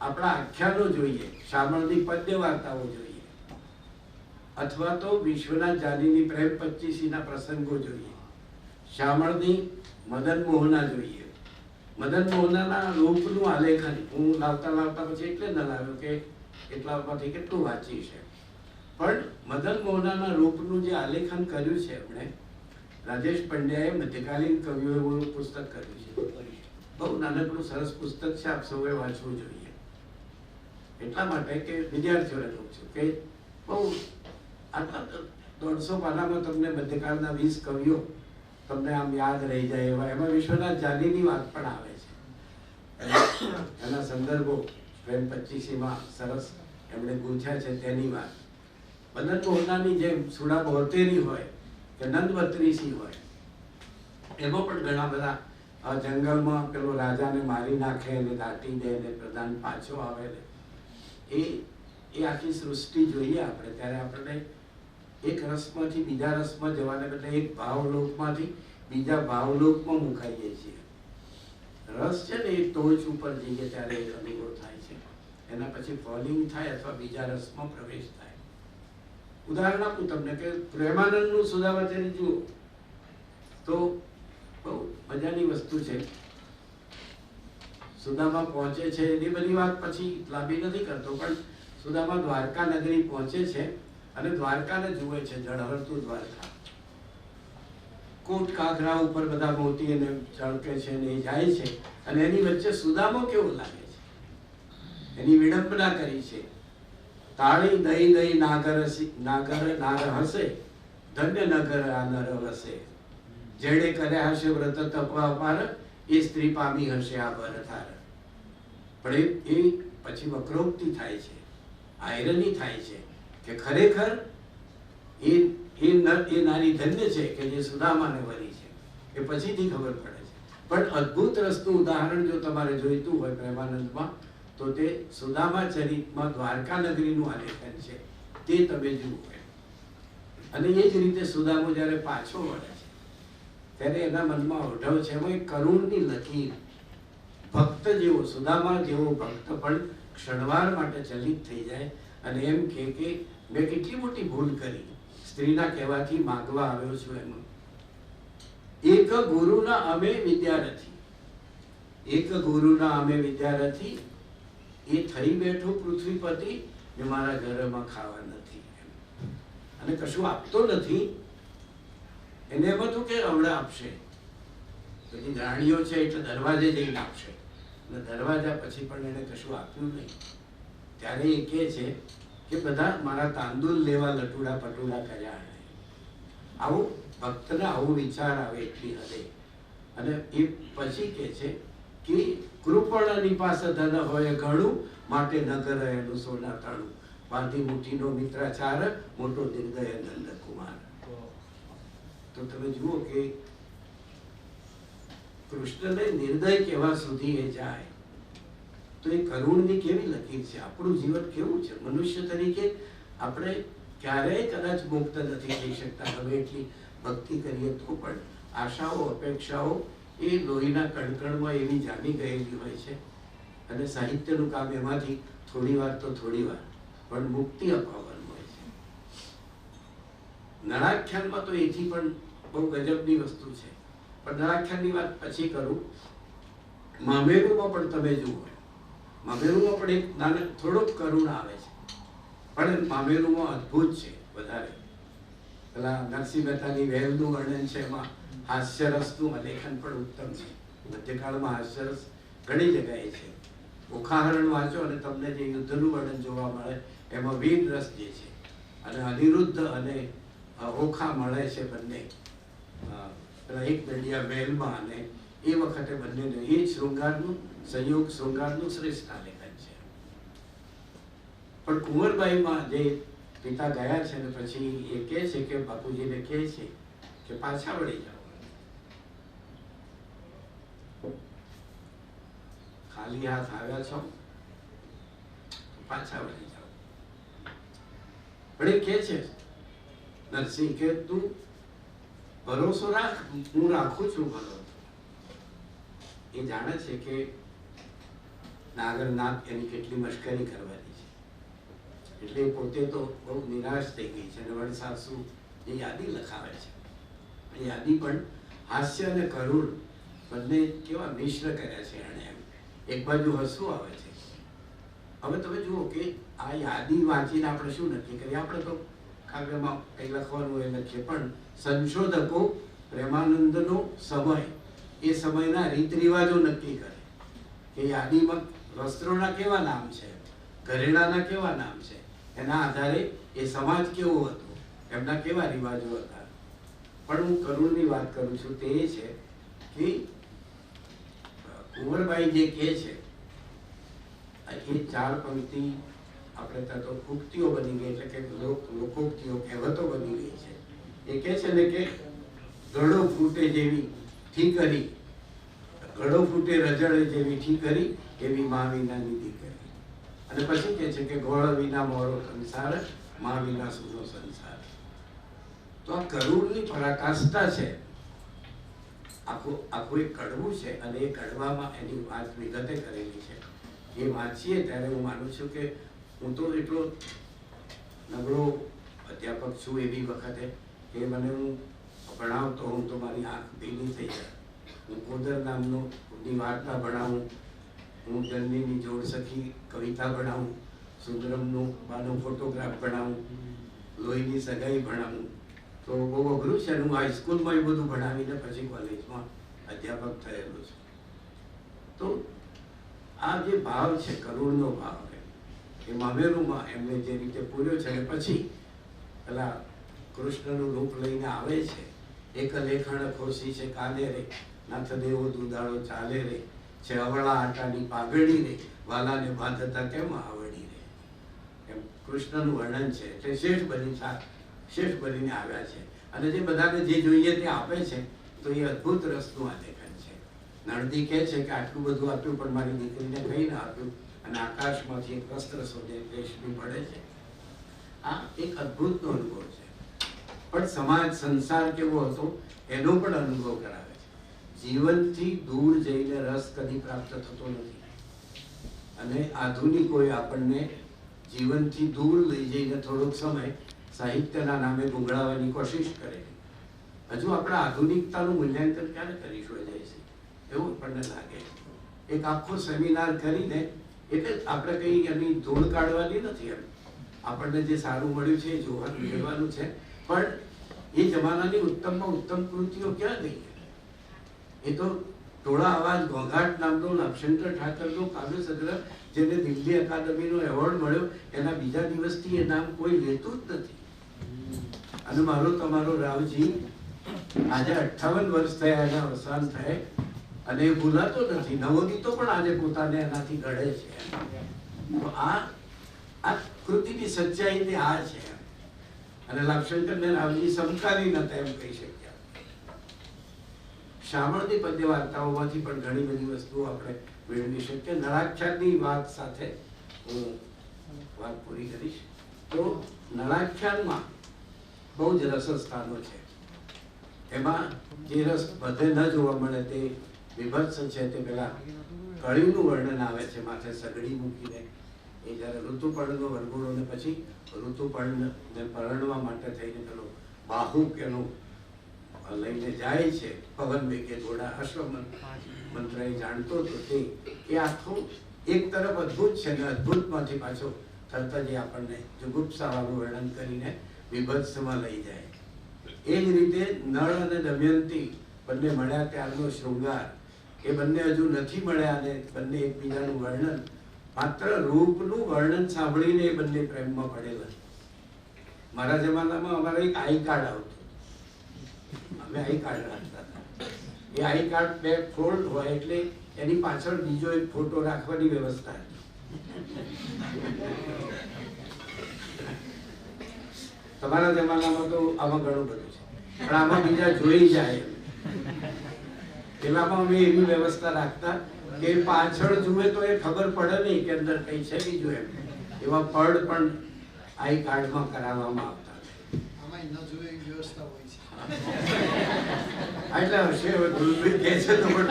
[SPEAKER 1] આપણા આખ્યાનો જોઈએ, શ્યામળની પદ્ય વાર્તાઓ જોઈએ, અથવા તો વિશ્વનાથ જાનીની પ્રેમ 25ના પ્રસંગો જોઈએ, શ્યામળની મદન મોહના જોઈએ. મદન મોહનાના રૂપનું આલેખન હું લાવતા પછી એટલે ન લાવ્યો કે એટલામાંથી કેટલું વાંચી છે, પણ મદન મોહનાના રૂપનું જે આલેખન કર્યું છે એમણે, રાજેશ પંડ્યાએ મધ્યકાલીન કવિઓ એવું પુસ્તક કર્યું છે. બહુ નાનકડું સરસ પુસ્તક છે, આપ સૌએ વાંચવું જોઈએ. એટલા માટે કે વિદ્યાર્થીઓને કહું છું કે બહુ આટલા 150 પાનામાં તમને મધ્યકાળના 20 કવિઓ તમને આમ યાદ રહી જાય એવા, એમાં વિશ્વનાથ જાનીની વાત પણ આવે છે. એના સંદર્ભો પ્રેમ 25માં સરસ એમણે ગૂંથ્યા છે તેની વાત. મદન મોહનાની જેમ સુડા બોતેરી હોય કે નંદ બત્રીસી હોય, એમાં પણ ઘણા બધા જંગલમાં પેલો રાજાને મારી નાખે અને દાટી દે ને પ્રધાન પાછો આવે ને એ આખી સૃષ્ટિ જોઈએ આપણે ત્યારે આપણને એક રસમાંથી બીજા રસમાં જવાને બદલે એક ભાવલોકમાંથી બીજા ભાવલોકમાં મુકાઈએ છીએ. રસ છે ને એ ટોચ ઉપર જઈએ ત્યારે એ અનુભવ થાય છે, એના પછી ફોલિંગ થાય અથવા બીજા રસમાં પ્રવેશ થાય. ઉદાહરણ આપું તમને કે પ્રેમાનંદનું સુધાવાચરી જુઓ તો બહુ મજાની વસ્તુ છે. સુદામા પહોંચે છે એ બધી વાત પછી લાંબી નથી કરતો, પણ સુદામા દ્વારકા નગરી પહોંચે છે અને દ્વારકાને જુએ છે, જળહળતું દ્વારકા. કોટ કાંકરા ઉપર બધા મોતી અને ચળકે છે ને એ જાય છે, અને એની વચ્ચે સુદામો કેવો લાગે છે, એની વિડંબના કરી છે. તાળી દઈ દઈ નાગર હસે, ધન્ય નગર આ નર વસે, જેણે કર્યા હશે વ્રત તપ અપાર, એ સ્ત્રી પામી હશે આ ભરથાર. પણ એ પછી વક્રોક્તિ થાય છે, આયરની થાય છે કે ખરેખર એ નારી ધન્ય છે કે જે સુદામાને વરી છે, એ પછીથી ખબર પડે છે. પણ અદ્ભુત રસનું ઉદાહરણ જો તમારે જોઈતું હોય પ્રેમાનંદમાં તો તે સુદામા ચરિતમાં દ્વારકા નગરીનું આલેખન છે, તે તમે જુઓ. અને એ જ રીતે સુદામો જ્યારે પાછો વળે છે ત્યારે એના મનમાં ઓઢવ છે, એમાં એક કરુણની લકીર. ભક્ત જેવો, સુદામા જેવો ભક્ત પણ ક્ષણવાર માટે ચલિત થઈ જાય અને એમ કે મેં કેટલી મોટી ભૂલ કરી, સ્ત્રીના કહેવાથી માગવા આવ્યો છું. એમાં એક ગુરુના અમે વિદ્યાર્થી, એ થઈ બેઠો પૃથ્વીપતિ ને મારા ઘરમાં ખાવા નથી, અને કશું આપતો નથી. એને એમ હતું કે હમણાં આપશે, બધી રાણીઓ છે એટલે દરવાજે જઈને આપશે, અને દરવાજા પછી પણ એને કશું આપ્યું નહીં. ત્યારે એ કહે છે કે બધા મારા તાંદુલ લેવા લટુડા પટુડા કર્યા. આવું ભક્તને આવો વિચાર આવે એટલી હદે. અને એ પછી કહે છે કે કૃપણની પાસે ધન હોય ઘણું, માટે નગર એનું સોના તાણું, બાંધી મુઠ્ઠીનો મિત્રાચાર, મોટો નિર્દય નંદકુમાર. તો તમે જુઓ કે કૃષ્ણને નિર્દય કહેવા સુધી એ જાય તો એ કરુણની કેવી લકીર છે. આપણું જીવન કેવું છે, મનુષ્ય તરીકે આપણે ક્યારેય કદાચ મુક્ત નથી થઈ શકતા. હવે એટલી ભક્તિ કરીએ તો પણ આશાઓ અપેક્ષાઓ એ લોહીના કણકણમાં એવી જામી ગયેલી હોય છે, અને સાહિત્યનું કામ એમાંથી થોડી વાર પણ મુક્તિ અપાવવાનું હોય છે. નળાખ્યાનમાં તો એથી પણ બહુ ગજબની વસ્તુ છે, પણ નળાખ્યાનની વાત પછી કરું. મામેરુમાં પણ તમે જુઓ, મામેરુમાં પણ એક થોડોક કરુણ આવે છે, પણ મામેરુમાં અદ્ભુત છે વધારે. પેલા નરસિંહ મહેતાની વહેલનું વર્ણન છે, એમાં હાસ્યરસનું આલેખન પણ ઉત્તમ છે. મધ્યકાળમાં હાસ્યરસ ઘણી જગ્યાએ છે. ઓખાહરણ વાંચો અને તમને જે યુદ્ધનું વર્ણન જોવા મળે એમાં વીર રસ જે છે, અને અનિરુદ્ધ અને ઓખા મળે છે બંને પેલા એક દંડિયા મહેલમાં, અને એ વખતે બંનેને એ શૃંગારનું સંયોગ શૃંગારનું શ્રેષ્ઠ આલેખન છે. પણ કુંવરબાઈમાં જે પિતા ગયા છે ને પછી એ કહે છે કે બાપુજીને કહે છે કે પાછા વળી જાઓ, ખાલી હાથ આવ્યા છો પાછા વળી જાઓ. પણ એ કહે છે નરસિંહ કે તું ભરોસો રાખ, હું રાખું છું ભરોસો. એ જાણે છે કે નાગરનાથ એની કેટલી મશ્કરી કરવાની છે, એટલે પોતે તો બહુ નિરાશ થઈ ગઈ છે. અને વડ સાસુ એ યાદી લખાવે છે, એ યાદી પણ હાસ્ય અને કરુણ બંને કેવા મિશ્ર કર્યા છે એણે. એમ એક બાજુ હસવું આવે છે. હવે તમે જુઓ કે આ યાદી વાંચીને આપણે શું નક્કી કરીએ? આપણે તો કાગળમાં કંઈ લખવાનું હોય લખીએ, પણ સંશોધકો પ્રેમાનંદનો સમય, એ સમયના રીત રિવાજો નક્કી કરે કે યાદીમાં વસ્ત્રોના કેવા નામ છે, ઘરેણાના કેવા નામ છે, એના આધારે એ સમાજ કેવો હતો, એમના કેવા રિવાજો હતા. પણ હું કરુણની વાત કરું છું તે એ છે કે કુંવરબાઈ જે કહે છે એ 4 પંક્તિ આપણે ત્યાં તો ઉક્તિઓ બની ગઈ, એટલે કે લોકોક્તિઓ, કહેવતો બની ગઈ છે. એ કહે છે ને કે ઘડો ફૂટે જેવી ઠીકરી, ઘડો ફૂટે રજળે જેવી ઠીકરી, એવી મા વિનાની દીકરી. અને પછી કહે છે કે ગોળ વિના મોરો સંસાર, મા વિના સુનો સંસાર. તો આ કરુણની પરાકાષ્ઠા છે. આખું એક કડવું છે, અને એ કડવામાં એની વાત વિગતે કરેલી છે. એ વાંચીએ ત્યારે હું માનું છું કે હું તો એટલો નબળો અધ્યાપક છું એવી વખતે કે મને હું ભણાવતો હું તો મારી આંખ ભીની થઈ જાય. હું કોદર નામની વાર્તા ભણાવું, હું જન્મીની જોડ સખી કવિતા ભણાવું, સુંદરમનું બાનો ફોટોગ્રાફ ભણાવું, લોહીની સગાઈ ભણાવું. તો બહુ અઘરું છે. હું હાઈસ્કૂલમાં એ બધું ભણાવીને પછી કોલેજમાં અધ્યાપક થયેલો છું. તો આ જે ભાવ છે કરુણનો ભાવ, એ મામેરુમાં એમને જે રીતે પૂર્યો છે. અને પછી પેલા કૃષ્ણનું રૂપ લઈને આવે છે, એક લેખણ ખોસી છે કાલે રે, નાથ દેવો દુદાળો ચાલે રે, છે અવળા આટાની પાઘડી રે, વાલાને બાંધતા કેમ આવડી રે. એમ કૃષ્ણનું વર્ણન છે. એટલે શેઠ બનીને આવ્યા છે, અને જે બધાને જે જોઈએ તે આપે છે. તો એ અદ્ભુત રસનું આ લેખન છે. નણદી કહે છે કે આટલું બધું આપ્યું પણ મારી દીકરીને કંઈ ના આપ્યું, અને આકાશમાંથી એક વસ્ત્ર શોધે રેશમી પડે છે. આ એક અદ્ભુતનો અનુભવ છે. પણ સમાજ સંસાર કેવો હતો એનો પણ અનુભવ કરાવે છે. જીવનથી દૂર જઈને રસ કદી પ્રાપ્ત થતો નથી, અને આધુનિકોએ આપણને જીવનથી દૂર લઈ જઈને થોડોક સમય સાહિત્યના નામે ગુંગળાવવાની કોશિશ કરેલી. હજુ આપણે આધુનિકતાનું મૂલ્યાંકન ક્યારે કરીશું જયસિંહ, એવું આપણને લાગે. એક આખો સેમિનાર કરીને એટલે આપણે કંઈ એની ધૂળ કાઢવાની નથી. એમ આપણને જે સારું મળ્યું છે એ જોવાનું લેવાનું છે. પણ એ જમાનાની ઉત્તમમાં ઉત્તમ કૃતિઓ ક્યાં ગઈ? એ તો ટોળા અવાજ ઘોંઘાટ નામનો લક્ષંકર ઠાકરનો કાવ્ય સંગ્રહ, જેને દિલ્હી અકાદમીનો એવોર્ડ મળ્યો, એના બીજા દિવસથી એ નામ કોઈ લેતું જ નથી. અને મારો તમારો રાવજી આજે 58 વર્ષ થયા એના અવસાન થાય, અને એ ભૂલાતો નથી. નવોદિતો પણ આજે પોતાને એનાથી ઘડે છે. તો આ કૃતિની સચ્ચાઈ તે આ છે. અને લાભશંકરને રાવજી સમકારી નતા એમ કહી શક્યા. શામળની પદ્ય વાર્તાઓમાંથી પણ ઘણી બધી વસ્તુઓ આપણે મેળવી શકીએ. નળાખ્યાનની વાત સાથે હું વાત પૂરી કરીશ. તો નળાખ્યાનમાં બહુ જ રસસ્થાનો છે. એમાં જે રસ બધે ન જોવા મળે તે વિભત્સ છે. તે પેલા કળીનું વર્ણન આવે છે, માથે સગડી મૂકીને એ જ્યારે ઋતુપર્ણનો વરઘોડો, ને પછી ઋતુપર્ણને પરણવા માટે થઈને પેલો બાહુક એનો લઈને જાય છે પવન વેગે ઘોડા, અશ્વ મંત્ર એ જાણતો હતો. તે એ આખું એક તરફ અદ્ભુત છે, ને અદ્ભુતમાંથી પાછો તરત જ આપણને જુગુપ્સાવાળું વર્ણન કરીને વિભત્સમાં લઈ જાય. એ જ રીતે નળ અને દમયંતી બંને મળ્યા ત્યારનો શૃંગાર, એ બંને હજુ નથી મળ્યા, અને બંને એકબીજાનું વર્ણન, માત્ર રૂપનું વર્ણન સાંભળીને એ બંને પ્રેમમાં પડેલા. મારા જમાનામાં અમારે એક આઈ કાર્ડ આવતું, અમે આઈ કાર્ડ રાખતા હતા. એ આઈ કાર્ડ 2 ફોલ્ડ હોય એટલે એની પાછળ બીજો એક ફોટો રાખવાની વ્યવસ્થા હતી. તમારા જમાનામાં તો આમાં ઘણું બધું છે, પણ આમાં બીજા જોઈ જાય એવામાં અમે એવી વ્યવસ્થા રાખતા કે પાછળ જુએ તો એ ખબર પડે નહીં કે અંદર કઈ છે બીજું એમ. એવા પડ પણ આઈ કાર્ડમાં કરાવવામાં આવતા. એટલે હશે હવે ધ્રુવભાઈ કહે છે તો પણ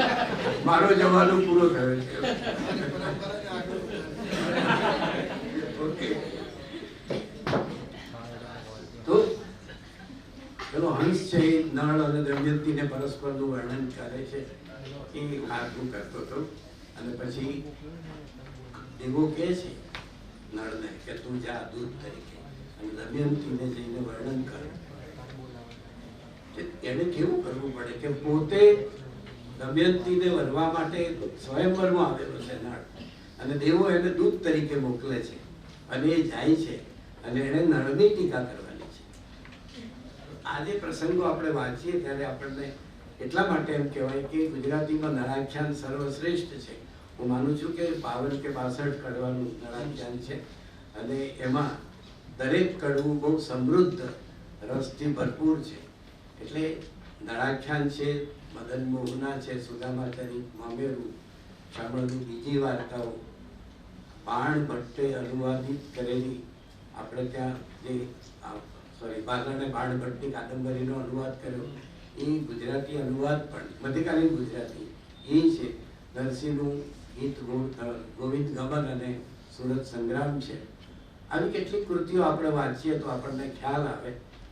[SPEAKER 1] મારો જવાનો પૂરો થયો છે. ઓકે, તો પેલો હંસ છે એ નળ અને દમયંતીને પરસ્પરનું વર્ણન કરે છે એ હાથું કરતો હતો અને પછી એવો કહે છે નળને કે તું જા દૂત તરીકે અને દમયંતીને જઈને વર્ણન કરે. એને કેવું કરવું પડે કે પોતે દમયંતીને વરવા માટે સ્વયંવરમાં આવેલો છે નળ અને દેવો એને દૂત તરીકે મોકલે છે અને એ જાય છે અને એને નળની ટીકા કરવાની છે. આ જે પ્રસંગો આપણે વાંચીએ ત્યારે આપણને એટલા માટે એમ કહેવાય કે ગુજરાતીમાં નળાખ્યાન સર્વશ્રેષ્ઠ છે. હું માનું છું કે 52 કે 62 કડવાનું નળાખ્યાન છે અને એમાં દરેક કડવું બહુ સમૃદ્ધ રસથી ભરપૂર છે. એટલે નળાખ્યાન છે, મદન મોહના છે, સુદામાચરિત, મામેરું, શામળની બીજી વાર્તાઓ, બાણ ભટ્ટે અનુવાદિત કરેલી આપણે ત્યાં જે બાલને બાણ ભટ્ટની કાદંબરીનો અનુવાદ કર્યો એ ગુજરાતી અનુવાદ પણ મધ્યકાલીન ગુજરાતી એ છે. નરસિંહનું ગીત ગોવિંદ ગમન અને સુરત સંગ્રામ છે. આવી કેટલીક કૃતિઓ આપણે વાંચીએ તો આપણને ખ્યાલ આવે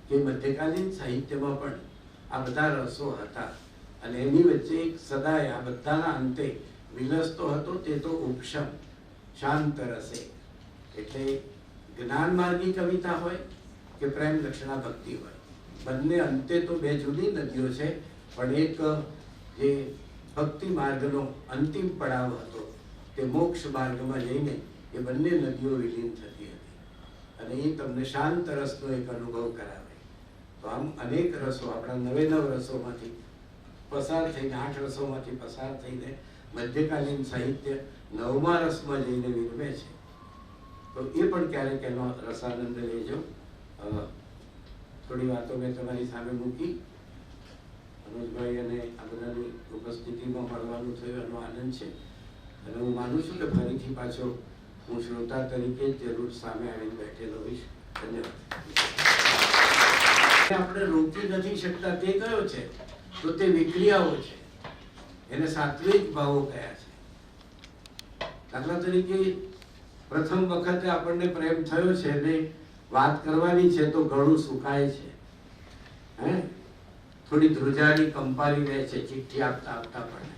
[SPEAKER 1] કે મધ્યકાલીન સાહિત્યમાં પણ આ બધા રસો હતા અને એની વચ્ચે એક સદાય આ બધાના અંતે વિલસતો હતો તે તો ઉપશમ, શાંત રસે. એટલે જ્ઞાન માર્ગી કવિતા હોય કે પ્રેમ લક્ષણા ભક્તિ હોય, બંને અંતે તો બે જુદી નદીઓ છે પણ એક જે ભક્તિ માર્ગનો અંતિમ પડાવ હતો તે મોક્ષ માર્ગમાં જઈને એ બંને નદીઓ વિલીન થતી હતી અને એ તમને શાંત રસનો એક અનુભવ કરાવે. તો આમ અનેક રસો આપણા 99 રસોમાંથી પસાર થઈને 8 રસોમાંથી પસાર થઈને મધ્યકાલીન સાહિત્ય 9મા રસમાં જઈને વિરમે છે. તો એ પણ ક્યારેક એનો રસાનંદ લેજો. થોડી વાતો મેં તમારી સામે મૂકી. અનુજભાઈ અને આ બધાની ઉપસ્થિતિમાં મળવાનું થયું એનો આનંદ છે અને હું માનું છું કે ફરીથી પાછો હું શ્રોતા તરીકે જરૂર સામે આવીને બેઠેલો હોઈશ. ધન્યવાદ. આપણે રોકી નથી શકતા તે કયો છે તો તે વિક્રિયાઓ છે, એને સાત્વિક ભાવો કયા છે. દાખલા તરીકે પ્રથમ વખતે આપણને પ્રેમ થયો છે ને વાત કરવાની છે તો ગળું સુકાય છે, હે થોડી ધ્રુજારી કંપારી રહે છે ચિઠ્ઠી આપતા આપતા પણ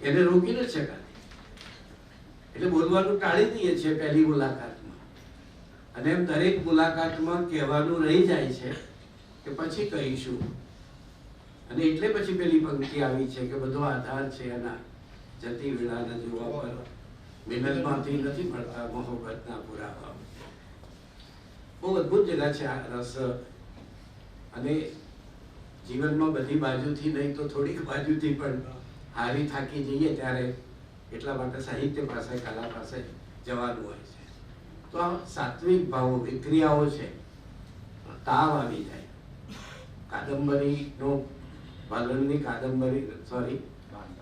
[SPEAKER 1] એને રોકી ન શકાય. એટલે બોલવાનું ટાળી દઈએ છીએ પહેલી મુલાકાતમાં અને એમ દરેક મુલાકાતમાં કહેવાનું રહી જાય છે કે પછી કહીશું. અને એટલે પછી પેલી પંક્તિ આવી છે કે બધો આધાર છે એના જતી વેળાના જોવા પર મિલનમાંથી નથી મળતા મોહબ્બતના પુરાવા. બહુ અદભુત જગા છે આ રસ. અને જીવનમાં બધી બાજુથી નહીં તો થોડીક બાજુથી પણ હારી થાકી જઈએ ત્યારે એટલા માટે સાહિત્ય પાસે, કલા પાસે જવાનું હોય છે. તો આ સાત્વિક ભાવો વિક્રિયાઓ છે. તાવ આવી જાય. કાદંબરીનો પાલનની કાદંબરી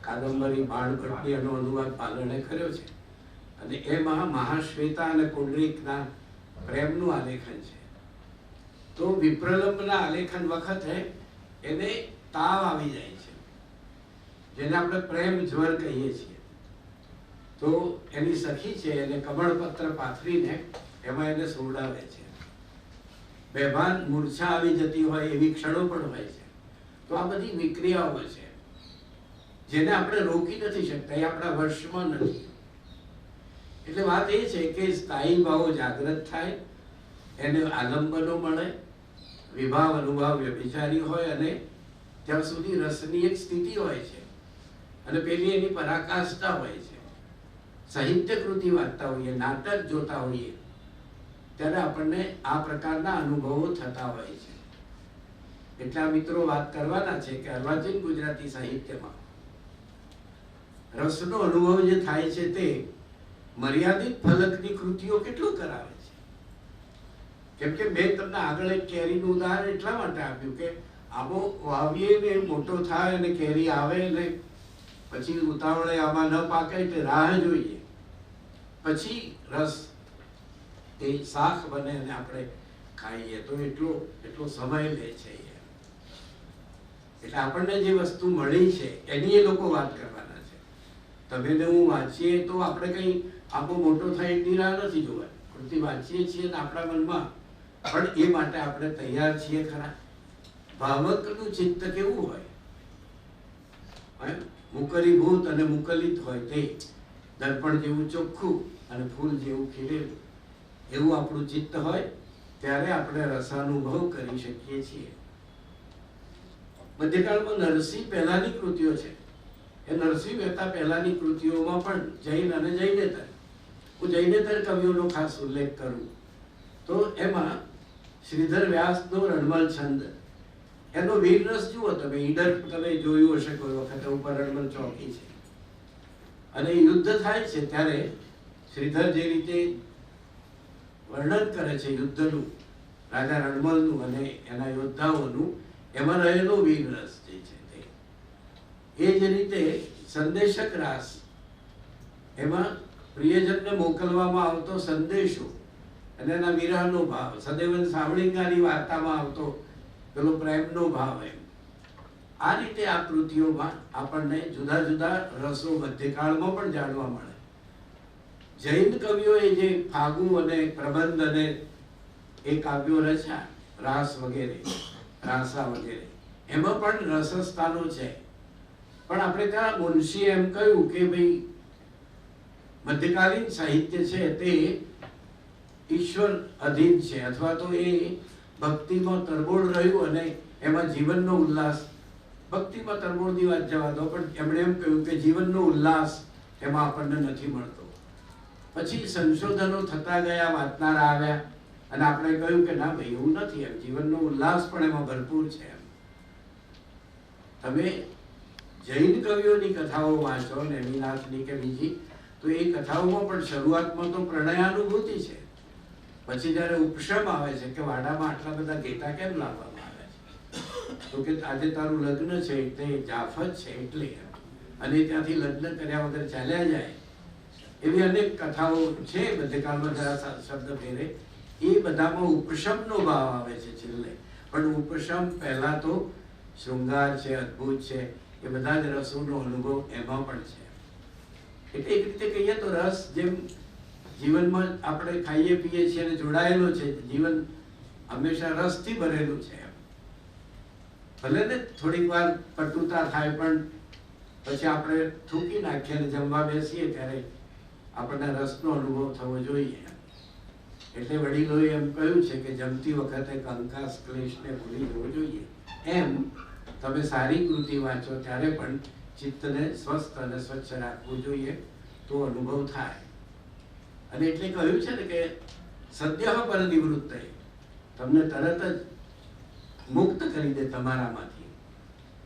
[SPEAKER 1] કાદંબરી બાણ ભટ્ટની એનો અનુવાદ પાલણે કર્યો છે અને એમાં મહાશ્વેતા અને પુંડરીકના પ્રેમનું આલેખન છે. તો વિપ્રલંબના આલેખન વખતે એને તાવ આવી જાય છે જેને આપણે પ્રેમ જ્વર કહીએ છીએ. તો એની સખી છે એને કમળપત્ર પાથરીને એમાં એને સુવડાવે છે. બેભાન મૂર્છા આવી જતી હોય એવી ક્ષણો પણ હોય છે. તો આ બધી વિક્રિયાઓ છે જેને આપણે રોકી નથી શકતા, એ આપણા વર્ષમાં નથી. એટલે વાત એ છે કે સ્થાયી ભાવો જાગૃત થાય, એને આલંબનો મળે, વિભાવ અનુભાવ વ્યભિચારી હોય અને ત્યાં સુધી રસની એક સ્થિતિ હોય છે અને પેલી એની પરાકાષ્ઠા હોય છે. સાહિત્ય કૃતિ વાંચતા હોઈએ, નાટક જોતા હોઈએ ત્યારે આપણને આ પ્રકારના અનુભવો થતા હોય છે. એટલા મિત્રો વાત કરવાના છે કે અર્વાચીન ગુજરાતી સાહિત્યમાં રસનો અનુભવ જે થાય છે તે મર્યાદિત ફલકની કૃતિઓ કેટલું કરાવે છે. કેમ કે મેં તમને આગળ એક કેરીનું ઉદાહરણ એટલા માટે આપ્યું કે આવો વાવીએ ને મોટો થાય અને કેરી આવે ને પછી ઉતાવળે આમાં ન પાકે એટલે રાહ જોઈએ, પછી રસ એ શાક બને અને આપણે ખાઈએ તો એટલો સમય લે છે. એટલે આપણને જે વસ્તુ મળી છે એની એ લોકો વાત કરવાના છે. તમે ને હું વાંચીએ તો આપણે કંઈ આખો મોટો થાય એટલી રાહ નથી જોવાની. કૃતિ વાંચીએ છીએ ને આપણા મનમાં પણ એ માટે આપણે તૈયાર છીએ ખરા? ભાવકનું ચિત્ત કેવું હોય? મુકરીભૂત અને મુકલિત હોય તે દર્પણ જેવું ચોખ્ખું અને ફૂલ જેવું ખીલેલું એવું આપણું ચિત્ત હોય ત્યારે આપણે રસાનુભવ કરી શકીએ છીએ. મધ્યકાળમાં નરસિંહ પહેલાની કૃતિઓ છે. એ નરસિંહ મહેતા પહેલાની કૃતિઓમાં પણ જૈન અને જૈનેતર, હું જૈનેતર કવિઓનો ખાસ ઉલ્લેખ કરું તો એમાં શ્રીધર વ્યાસનો રણમલ છંદ, એનો વીરરસ જુઓ તમે. ઈડર તમે જોયું હશે કોઈ વખત, ઉપર રણમલ ચોકી છે અને યુદ્ધ થાય છે ત્યારે શ્રીધર જે રીતે વર્ણન કરે છે યુદ્ધનું, રાજા રણમલનું અને એના યોદ્ધાઓનું, એમાં રહેલો વીરરસ જે છે તે. એ જ રીતે સંદેશક રાસ, એમાં પ્રિયજનને મોકલવામાં આવતો સંદેશો અને એના વિરહનો ભાવ, સદૈવન સાવળિંગાની વાર્તામાં આવતો પેલો પ્રેમનો ભાવ, એમ આ રીતે આ કૃતિઓમાં આપણને જુદા જુદા રસો મધ્યકાળમાં પણ જાણવા મળે. જૈન કવિઓએ જે ફાગુ અને પ્રબંધ અને એ કાવ્યો રચ્યા, રાસ વગેરે, રાસા વગેરે, એમાં પણ રસસ્થાનો છે. પણ આપણે ત્યાં મુનશીએ એમ કહ્યું કે ભાઈ મધ્યકાલીન સાહિત્ય છે તે ઈશ્વર અધીન છે, અથવા તો એ ભક્તિમાં તરબોળ રહ્યું અને એમાં જીવનનો ઉલ્લાસ, ભક્તિમાં તરબોળની વાત જવા દો, પણ એમણે એમ કહ્યું કે જીવનનો ઉલ્લાસ એમાં આપણને નથી મળતો. પછી સંશોધનો થતા ગયા, વાંચનારા આવ્યા અને આપણે કહ્યું કે ના ભાઈ એવું નથી, એમ જીવનનો ઉલ્લાસ પણ એમાં ભરપૂર છે. એમ તમે જૈન કવિઓની કથાઓ વાંચો, નેમિનાથની કે બીજી, તો એ કથાઓમાં પણ શરૂઆતમાં તો પ્રણયાનુભૂતિ છે. પછી જયારે ઉપશમ આવે છે કે વાડામાં આટલા બધા ઘેટા કેમ લાવવામાં આવે છે, તો કે આજે તારું લગ્ન છે એટલે જાફત છે એટલે, અને ત્યાંથી લગ્ન કર્યા વગર ચાલ્યા જાય, એવી અનેક કથાઓ છે મધ્યકાળમાં. જરા શબ્દ ફેરે, એ બધામાં ઉપશમનો ભાવ આવે છે છેલ્લે. પણ ઉપશમ પહેલા તો શૃંગાર છે, અદ્ભુત છે, એ બધા જ રસોનો અનુભવ એમાં પણ છે. એટલે એક રીતે કહીએ તો રસ જેમ જીવનમાં આપણે ખાઈએ પીએ છીએ અને જોડાયેલો છે, જીવન હંમેશા રસથી ભરેલું છે. ભલે ને થોડીક વાર કટુતા થાય પણ પછી આપણે થૂકી નાખીએ અને જમવા બેસીએ ત્યારે આપણને રસનો અનુભવ થવો જોઈએ. એટલે વડીલોએ એમ કહ્યું છે કે જમતી વખતે કંકાસ ક્લેશને ભૂલી જવો જોઈએ. એમ તમે સારી કૃતિ વાંચો ત્યારે પણ ચિત્તને સ્વસ્થ અને સ્વચ્છ રાખવું જોઈએ, તો અનુભવ થાય. અને એટલે કહ્યું છે ને કે સદ્ય પર નિવૃત્ત, તમને તરત જ મુક્ત કરી દે તમારામાંથી.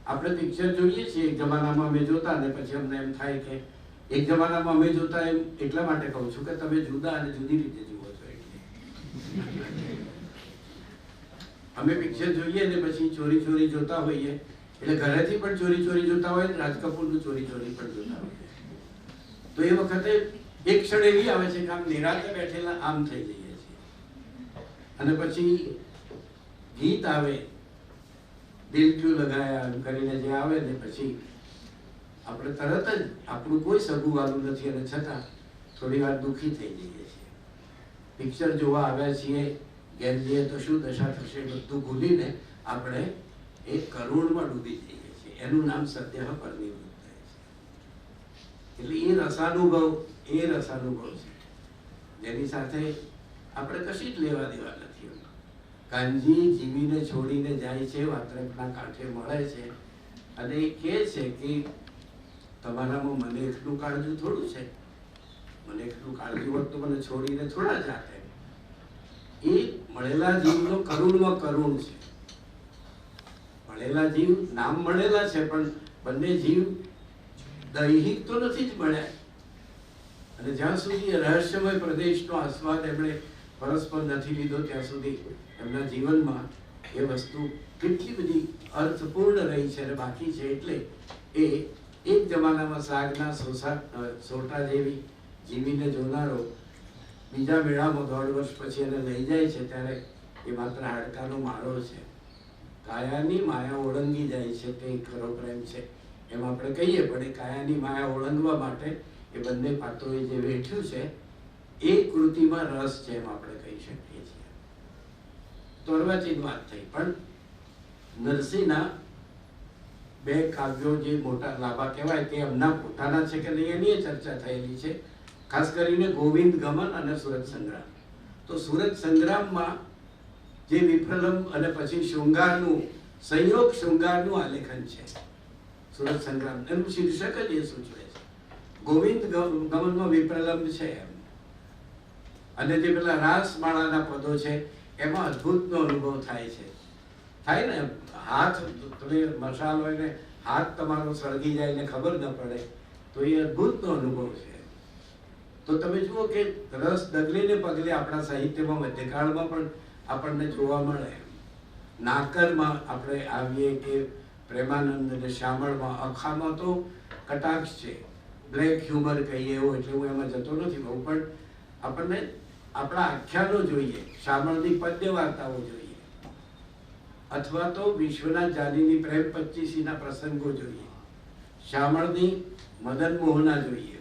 [SPEAKER 1] આપણે પિક્ચર જોઈએ છીએ, એક જમાનામાં અમે જોતા અને પછી અમને એમ થાય કે એક જમાનામાં અમે જોતા, એમ એટલા માટે કહું છું કે તમે જુદા અને જુદી રીતે જુઓ છો. એટલે અમે પિક્ચર જોઈએ ને પછી ચોરી ચોરી જોતા હોઈએ, એટલે ઘરેથી પણ ચોરી ચોરી જોતા હોય, રાજ કપૂરનું ચોરી ચોરી પણ જોતા હોઈએ, તો એ વખતે એક ક્ષણ એવી આવે છે કે આમ નિરાતે બેઠેલા આમ થઈ જઈએ છીએ. અને પછી ગીત આવે, દિલ ક્યું લગાયા એમ કરીને જે આવે ને, પછી આપણે તરત જ, આપણું કોઈ સગું વાલું નથી અને છતાં થોડી વાર દુઃખી થઈ જઈએ છીએ. પિક્ચર જોવા આવ્યા છીએ, ઘેર જઈએ તો શું દશા થશે બધું ભૂલીને આપણે એક કરુણમાં ડૂબી જઈએ છીએ. એનું નામ સત્ય પર નિવૃત્ત છે. એટલે એ રસાનુભવ છે જેની સાથે આપણે કશી જ લેવા દેવા નથી. કાનજી જીવીને છોડીને જાય છે, વાત્રકના કાંઠે મળે છે અને એ કહે છે કે તમારામાં મને એટલું કાળજું થોડું છે, મને એટલું કાળજું હોત તો મને છોડીને થોડા જાતે. એ મળેલા જીવનો કરુણમાં કરુણ છે. મળેલા જીવ નામ મળેલા છે, પણ બંને જીવ દૈહિક તો નથી જ મળ્યા. અને જ્યાં સુધી રહસ્યમય પ્રદેશનો આસ્વાદ એમણે પરસ્પર નથી લીધો ત્યાં સુધી એમના જીવનમાં એ વસ્તુ કેટલી બધી અર્થપૂર્ણ રહી છે અને બાકી છે. એટલે એ એક જમાનામાં સાગના સોટા જેવી જીવીને જોનારો બીજા મેળામાં 1.5 વર્ષ પછી એને લઈ જાય છે ત્યારે એ માત્ર હાડકાનો માળો છે. કાયાની માયા ઓળંગી જાય છે તે ખરો પ્રેમ છે એમ આપણે કહીએ, પણ એ કાયાની માયા ઓળંગવા માટે એ બંને પાત્રોએ જે વેઠ્યું છે એ કૃતિમાં રસ છે એમ આપણે કહી શકીએ છીએ. તો અર્વાચીન વાત થઈ, પણ નરસિંહના 2 કાવ્યો જે મોટા લાંબા કહેવાય તે એમના પોતાના છે કે નહીં એની ચર્ચા થયેલી છે, ખાસ કરીને ગોવિંદ ગમન અને સુરત સંગ્રામ. તો સુરત સંગ્રામમાં જે વિપ્રલંબ અને પછી શૃંગારનું સંયોગ શૃંગારનું આલેખન છે. સુરત સંગ્રામ એનું શીર્ષક જ એ સૂચવે છે. ગોવિંદ ગમનમાં વિપ્રલંબ છે એમ, અને જે પેલા રાસમાળાના પદો છે એમાં અદ્ભુતનો અનુભવ થાય છે. થાય ને, હાથ તમે મસાલ હોય ને હાથ તમારો સળગી જાય ને ખબર ન પડે, તો એ અદ્ભુતનો અનુભવ છે. તો તમે જુઓ કે રસ ડગલે ને પગલે આપણા સાહિત્યમાં મધ્યકાળમાં પણ આપણને જોવા મળે. નાકરમાં આપણે આવીએ કે પ્રેમાનંદ અને શ્યામળમાં, અખામાં તો કટાક્ષ છે, બ્લેક હ્યુમર કહીએ એવો, એટલે હું એમાં જતો નથી બહુ, પણ આપણને આપણા આખ્યાનો જોઈએ, શ્યામળની પદ્ય વાર્તાઓ જોઈએ, અથવા તો વિશ્વનાથ જાનીની પ્રેમ 25ના પ્રસંગો જોઈએ, શ્યામળની મદન મોહના જોઈએ.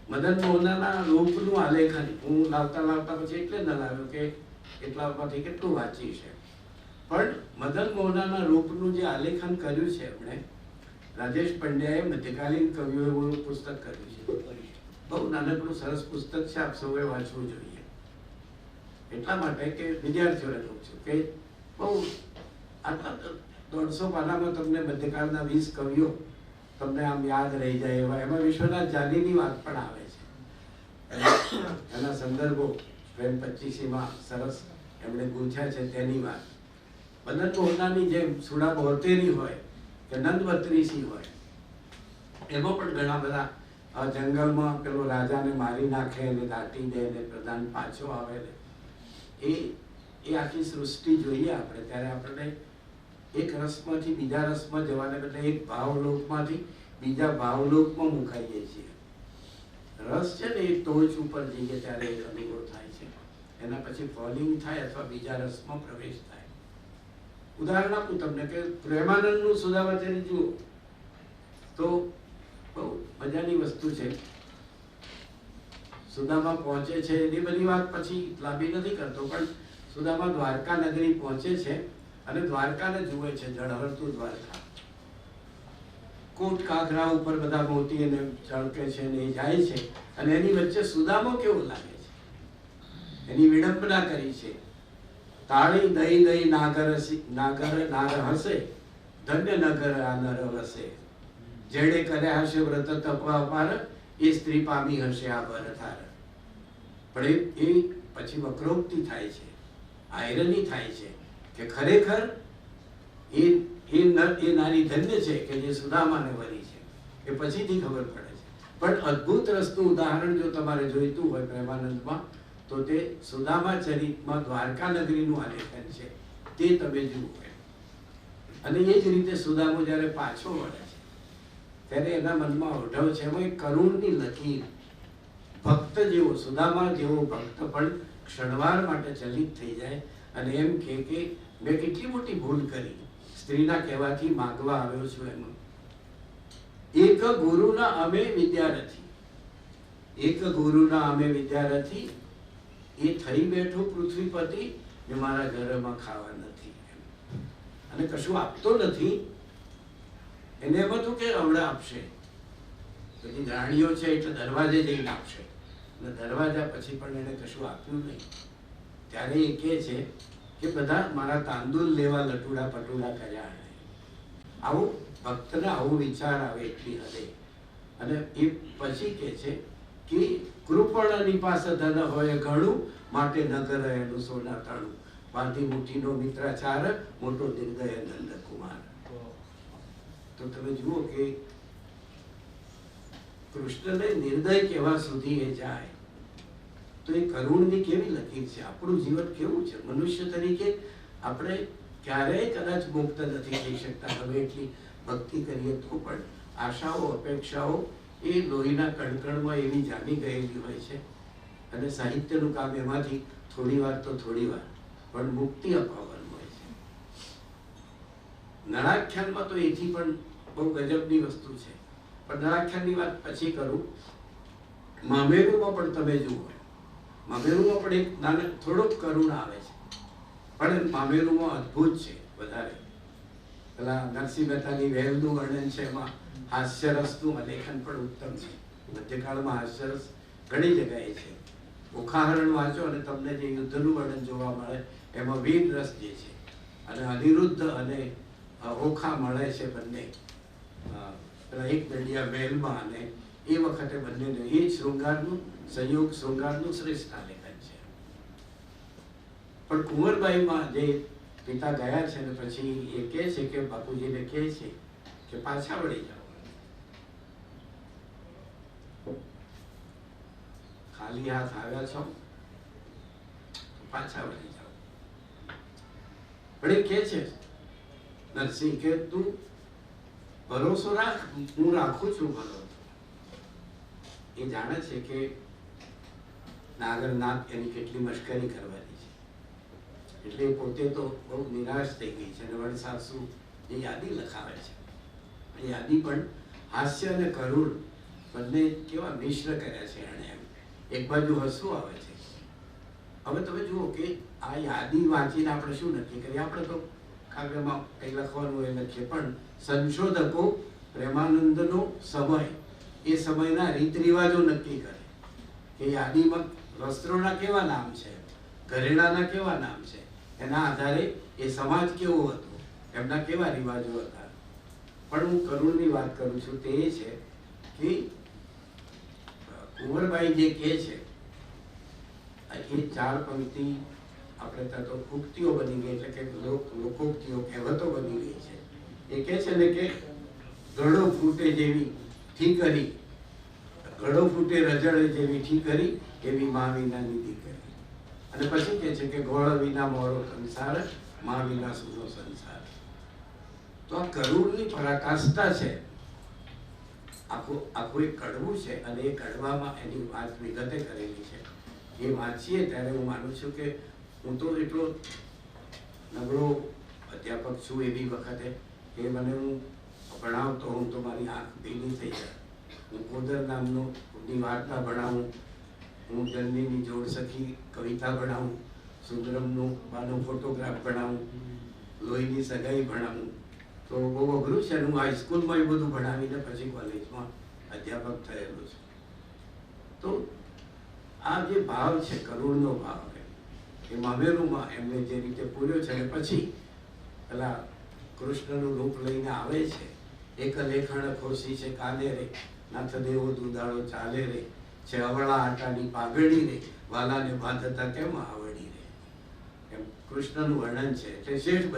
[SPEAKER 1] મદન મોહનાના રૂપનું આલેખન હું લાવતા પછી એટલે ન લાવ્યો કે એટલામાંથી કેટલું વાંચી છે, પણ મદન મોહનાના રૂપનું જે આલેખન કર્યું છે એમણે, રાજેશ પંડ્યાએ મધ્યકાલીન કવિઓ એવું પુસ્તક કર્યું છે. બહુ નાનકડું સરસ પુસ્તક છે, આપ સૌએ વાંચવું જોઈએ. એટલા માટે કે વિદ્યાર્થીઓને કહું છું કે બહુ આટલા 150 પાનામાં તમને મધ્યકાળના 20 કવિઓ તમને આમ યાદ રહી જાય એવા, એમાં વિશ્વનાથ જાનીની વાત પણ આવે છે. એના સંદર્ભો પ્રેમ 25માં સરસ એમણે ગૂંથ્યા છે તેની વાત. મદન મોહનાની જેમ સુડા બોતેરી હોય કે નંદ બત્રીસી હોય, એમાં પણ ઘણા બધા જંગલમાં પેલો રાજાને મારી નાખે ને દાટી દે ને પ્રધાન પાછો આવે ને એ આખી સૃષ્ટિ જોઈએ આપણે, ત્યારે આપણને એક રસમાંથી બીજા રસમાં જવાને બદલે એક ભાવલોકમાંથી બીજા ભાવલોકમાં મુકાઈએ છીએ. રસ છે ને એ ટોચ ઉપર જઈએ ત્યારે એક અનુભવ થાય છે, એના પછી ફોલિંગ થાય અથવા બીજા રસમાં પ્રવેશ થાય. ઉદાહરણ આપું તમને કે પ્રેમાનંદનું સુદામાચરી જુઓ તો બહુ મજાની વસ્તુ છે. સુદામા પહોંચે છે એ બધી વાત પછી લાંબી નથી કરતો, પણ સુદામા દ્વારકા નગરી પહોંચે છે અને દ્વારકાને જુએ છે, ઝળહળતું દ્વારકા. કોટ કાઘરા ઉપર બધા મોતી એને ચળકે છે ને એ જાય છે, અને એની વચ્ચે સુદામો કેવો લાગે છે, એની વિડંબના કરી છે. તાળી દઈ દઈ નાગર નાર હસે, ધન્ય નગર આ નર વસે, જેણે કર્યા હશે વ્રત તપ અપાર, એ સ્ત્રી પામી હશે આ ભરથાર. પણ એ પછી વક્રોક્તિ થાય છે, આયરની થાય છે કે ખરેખર એ નારી ધન્ય છે કે જે સુદામાને વરી છે, એ પછીથી ખબર પડે છે. પણ અદ્ભુત રસનું ઉદાહરણ જો તમારે જોઈતું હોય પ્રેમાનંદમાં, તો તે સુદામા ચરિતમાં દ્વારકા નગરીનું આલેખન છે, તે તમે જુઓ. અને એ જ રીતે સુદામો જ્યારે પાછો વળે છે ત્યારે એના મનમાં ઓઢવ છે, એમાં એક કરુણની લકીર, ભક્ત જેવો, સુદામા જેવો ભક્ત પણ ક્ષણવાર માટે ચલિત થઈ જાય અને એમ કે મેં કેટલી મોટી ભૂલ કરી, સ્ત્રીના કહેવાથી માગવા આવ્યો છું. એમાં એક ગુરુના અમે વિદ્યાર્થી, એક ગુરુના અમે વિદ્યાર્થી, એ થઈ બેઠો પૃથ્વીપતિ ને મારા ઘરમાં ખાવા નથી, અને કશું આપતો નથી. એને એમ હતું કે હમણાં આપશે, બધી રાણીઓ છે એટલે દરવાજે જઈને આપશે, અને દરવાજા પછી પણ એને કશું આપ્યું નહીં. ત્યારે એ કહે છે કે બધા મારા તાંદુલ લેવા લટુડા પટુડા કર્યા. આવું ભક્તને આવો વિચાર આવે એટલી હદે. અને એ પછી કહે છે કે કૃપણની પાસે ધન હોય ઘણું, માટે નગર એનું સોના તાણું, બાંધી મુઠ્ઠીનો મિત્રાચાર, મોટો નિર્દય નંદકુમાર. તો તમે જુઓ કે કૃષ્ણને નિર્દય કહેવા સુધી એ જાય. તો એ કરુણની કેવી લકીર છે, આપણું જીવન કેવું છે. મનુષ્ય તરીકે આપણે ક્યારેય કદાચ મુક્ત નથી થઈ શકતા. હવે એટલી ભક્તિ કરીએ તો પણ આશાઓ અપેક્ષાઓ એ લોહીના કણકણમાં એવી જામી ગયેલી હોય છે. અને સાહિત્યનું કામ એમાંથી થોડી વાર પણ મુક્તિ અપાવવાનું હોય છે. નળાખ્યાનમાં તો એથી પણ બહુ ગજબની વસ્તુ છે, પણ નળાખ્યાનની વાત પછી કરું. મામેરુમાં પણ તમે જુઓ, મામેરુમાં પણ એક નાના થોડોક કરુણ આવે છે, પણ મામેરુમાં અદ્ભુત છે વધારે. પેલા નરસિંહ મહેતાની વહેલનું વર્ણન છે, એમાં હાસ્યરસનું આલેખન પણ ઉત્તમ છે. મધ્યકાળમાં હાસ્યરસ ઘણી જગ્યાએ છે. ઓખાહરણ વાંચો અને તમને જે યુદ્ધનું વર્ણન જોવા મળે એમાં વીર રસ જે છે, અને અનિરુદ્ધ અને ઓખા મળે છે બંને પેલા એક દંડિયા મહેલમાં, અને એ વખતે બંનેને એ શૃંગારનું સંયોગ શૃંગારનું શ્રેષ્ઠ આલેખન છે. પણ કુંવરબાઈમાં જે પિતા ગયા છે ને પછી એ કહે છે કે બાપુજીને કહે છે કે પાછા વળી જાઓ, ખાલી હાથ આવ્યા છો પાછા વળી જાઓ. પણ એ કહે છે નરસિંહ કે તું ભરોસો રાખ, હું રાખું છું ભરોસો. એ જાણે છે કે નાગરનાથ એની કેટલી મશ્કરી કરવાની છે, એટલે પોતે તો બહુ નિરાશ થઈ ગઈ છે. અને વડસાસુ એ યાદી લખાવે છે, એ યાદી પણ હાસ્ય અને કરુણ બંને કેવા મિશ્ર કર્યા છે એણે. એમ એક બાજુ હસવું આવે છે. હવે તમે જુઓ કે આ યાદી વાંચીને આપણે શું નક્કી કરીએ? આપણે તો કાગળમાં કંઈ લખવાનું એ લખીએ, પણ સંશોધકો પ્રેમાનંદનો સમય, એ સમયના રીત રિવાજો નક્કી કરે કે યાદીમાં વસ્ત્રોના કેવા નામ છે, ઘરેણાના કેવા નામ છે, એના આધારે એ સમાજ કેવો હતો, એમના કેવા રિવાજો હતા. પણ હું કરુણની વાત કરું છું તે એ છે કે કુંવરબાઈ જે કહે છે એ 4 પંક્તિ આપણે ત્યાં તો ઉક્તિઓ બની ગઈ, એટલે કે લોકોક્તિઓ, કહેવતો બની ગઈ છે. એ કહે છે ને કે ઘડો ફૂટે જેવી ઠીકરી, ઘડો ફૂટે રજળે જેવી ઠીકરી, એવી મા વિનાની દીકરી. અને પછી કહે છે કે ગોળ વિના મોરો સંસાર, મા વિના સુનો સંસાર. તો આ કરુણની પરાકાષ્ઠા છે. આખું એક કડવું છે, અને એ કડવામાં એની વાત વિગતે કરેલી છે. એ વાંચીએ ત્યારે હું માનું છું કે હું તો એટલો નબળો અધ્યાપક છું એવી વખતે કે મને હું ભણાવતો હું તો મારી આંખ ભીની થઈ જાય. હું કોદર નામની વાર્તા ભણાવું, હું જન્મીની જોડ સખી કવિતા ભણાવું, સુંદરમનું બાનો ફોટોગ્રાફ ભણાવું, લોહીની સગાઈ ભણાવું, તો બહુ અઘરું છે. હું હાઈસ્કૂલમાં એ બધું ભણાવીને પછી કોલેજમાં અધ્યાપક થયેલો છું. તો આ જે ભાવ છે કરુણનો ભાવ, એ મામેરુમાં એમને જે રીતે પૂર્યો છે. અને પછી પેલા કૃષ્ણનું રૂપ લઈને આવે છે, એક લેખણ ખોસી છે કાલે રે, નાથ દેવો દુદાળો ચાલે રે, છે અવળા આટાની પાઘડી રે, વાલાને બાંધતા કેમ આવડી રે. એમ કૃષ્ણનું વર્ણન છે. એટલે શેઠ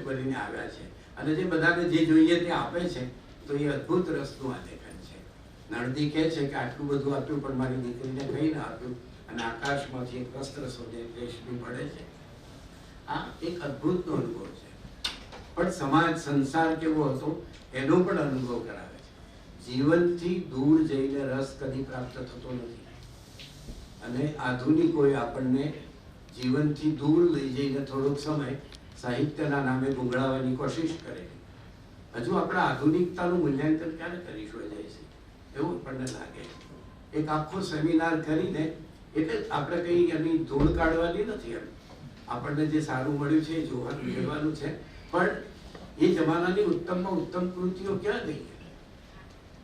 [SPEAKER 1] બનીને આવ્યા છે, અને જે બધાને જે જોઈએ તે આપે છે. તો એ અદ્ભુત રસનું આલેખન છે. નળદી કહે છે કે આટલું બધું આપ્યું પણ મારી દીકરીને કંઈ ના આપ્યું, અને આકાશમાંથી એક વસ્ત્ર શોધે રેશમી પડે છે. આ એક અદ્ભુતનો અનુભવ છે. પણ સમાજ સંસાર કેવો હતો એનો પણ અનુભવ કરાવે છે. જીવનથી દૂર જઈને રસ કદી પ્રાપ્ત થતો નથી, અને આધુનિકોએ આપણને જીવનથી દૂર લઈ જઈને થોડોક સમય સાહિત્યના નામે ગુંગળાવવાની કોશિશ કરેલી. હજુ આપણે આધુનિકતાનું મૂલ્યાંકન ક્યારે કરીશું જઈશું એવું આપણને લાગે. એક આખો સેમિનાર કરીને, એટલે આપણે કંઈ એની ધૂળ કાઢવાની નથી. એમ આપણને જે સારું મળ્યું છે એ જોવાનું જોવાનું છે. પણ એ જમાનાની ઉત્તમમાં ઉત્તમ કૃતિઓ ક્યાં ગઈ?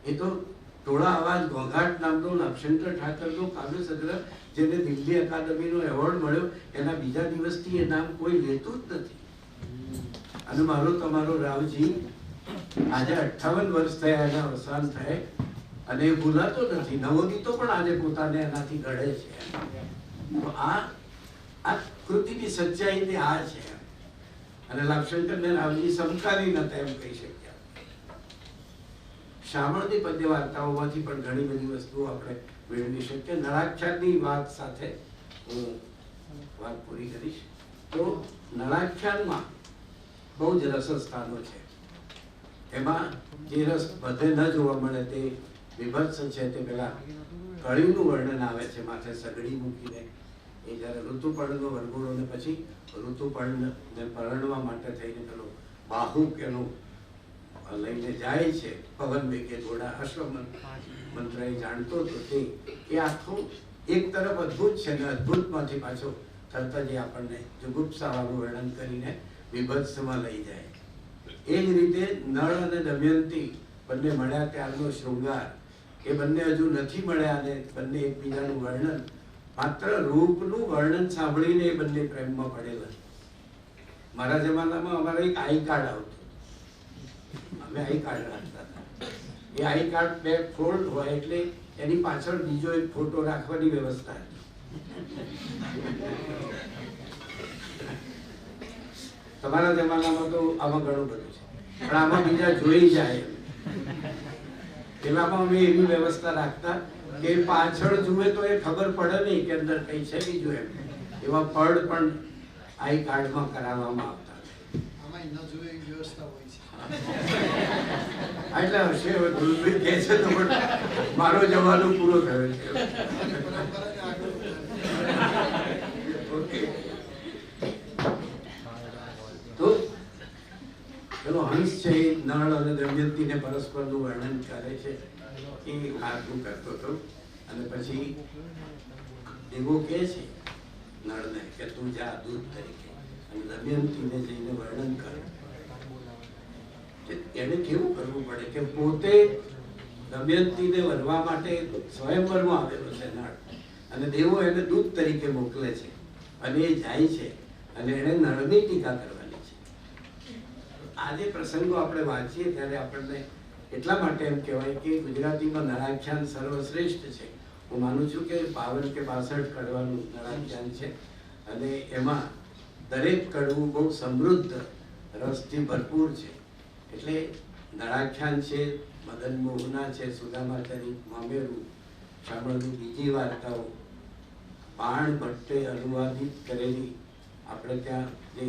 [SPEAKER 1] એ તો ટોળા અવાજ ઘોંઘાટ નામનો લક્ષંકર ઠાકરનો કાવ્ય સંગ્રહ, જેને દિલ્હી અકાદમીનો એવોર્ડ મળ્યો, એના બીજા દિવસથી એ નામ કોઈ લેતું જ નથી. અને મારો તમારો રાવજી આજે 58 વર્ષ થયા એના અવસાન થાય, અને એ ભૂલાતો નથી. નવોદિતો પણ આજે પોતાને એનાથી ઘડે છે. તો આ કૃતિની સચ્ચાઈ તે આ છે. અને લાભશંકરને રાવજી સમકાલીન હતા એમ કહી શક્યા. શામળની પદ્ય વાર્તાઓમાંથી પણ ઘણી બધી વસ્તુઓ આપણે મેળવી શકીએ. નળાખ્યાનની વાત સાથે હું વાત પૂરી કરીશ. તો નળાખ્યાનમાં બહુ જ રસસ્થાનો છે. એમાં જે રસ બધે ન જોવા મળે તે વિભત્સ છે. તે પેલા કળીનું વર્ણન આવે છે, માથે સગડી મૂકીને એ જ્યારે ઋતુપર્ણનો વરઘોડો ને પછી ઋતુપર્ણને પરણવા માટે થઈને પેલો બાહુક એનું લઈને જાય છે પવન વેગે ઘોડા, અશ્વ મંત્ર એ જાણતો હતો તે એ આખું એક તરફ અદ્ભુત છે ને અદ્ભુતમાંથી પાછો તરત જ આપણને જુગુપ્સાવાળું વર્ણન કરીને વિભત્સમાં લઈ જાય. એ જ રીતે નળ અને દમયંતી બંને મળ્યા ત્યારનો શૃંગાર, એ બંને હજુ નથી મળ્યા અને બંને એકબીજાનું વર્ણન, માત્ર રૂપનું વર્ણન સાંભળીને એ બંને પ્રેમમાં પડેલા. મારા જમાનામાં અમારે એક આઈ કાર્ડ આવતું, અમે આઈ કાર્ડ રાખતા હતા. એ આઈ કાર્ડ બે ફોલ્ડ હોય એટલે એની પાછળ બીજો એક ફોટો રાખવાની વ્યવસ્થા હતી. તમારા જમાનામાં તો આમાં ઘણું બધું છે, પણ આમાં બીજા જોઈ જાય એવામાં અમે એવી વ્યવસ્થા રાખતા કે પાછળ જુએ તો એ ખબર પડે નહીં કે અંદર કઈ છે બીજું. એમ એવા પડ પણ આઈ કાર્ડમાં કરાવવામાં આવતા. એટલે હશે હવે ધુલભાઈ કહે છે તો પણ મારો જવાનો પૂરો થયો છે. તો પેલો હંસ છે એ નળ અને દમયંતીને પરસ્પરનું વર્ણન કરે છે. એ હાથું કરતો હતો અને પછી એવો કહે છે નળને કે તું જા દૂત તરીકે, અને દમયંતીને જઈને વર્ણન કરે. એને કેવું કરવું પડે કે પોતે દમયંતીને વરવા માટે સ્વયંવરમાં આવેલો છે નળ, અને દેવો એને દૂત તરીકે મોકલે છે અને એ જાય છે અને એને નળની ટીકા કરવાની છે. આ જે પ્રસંગો આપણે વાંચીએ ત્યારે આપણને એટલા માટે એમ કહેવાય કે ગુજરાતીમાં નળાખ્યાન સર્વશ્રેષ્ઠ છે. હું માનું છું કે 52 કે 62 કડવાનું નળાખ્યાન છે અને એમાં દરેક કડવું બહુ સમૃદ્ધ રસથી ભરપૂર છે. એટલે નળાખ્યાન છે, મદન મોહના છે, સુદામાચરિત, મામેરું, શામળની બીજી વાર્તાઓ, બાણ ભટ્ટે અનુવાદિત કરેલી આપણે ત્યાં જે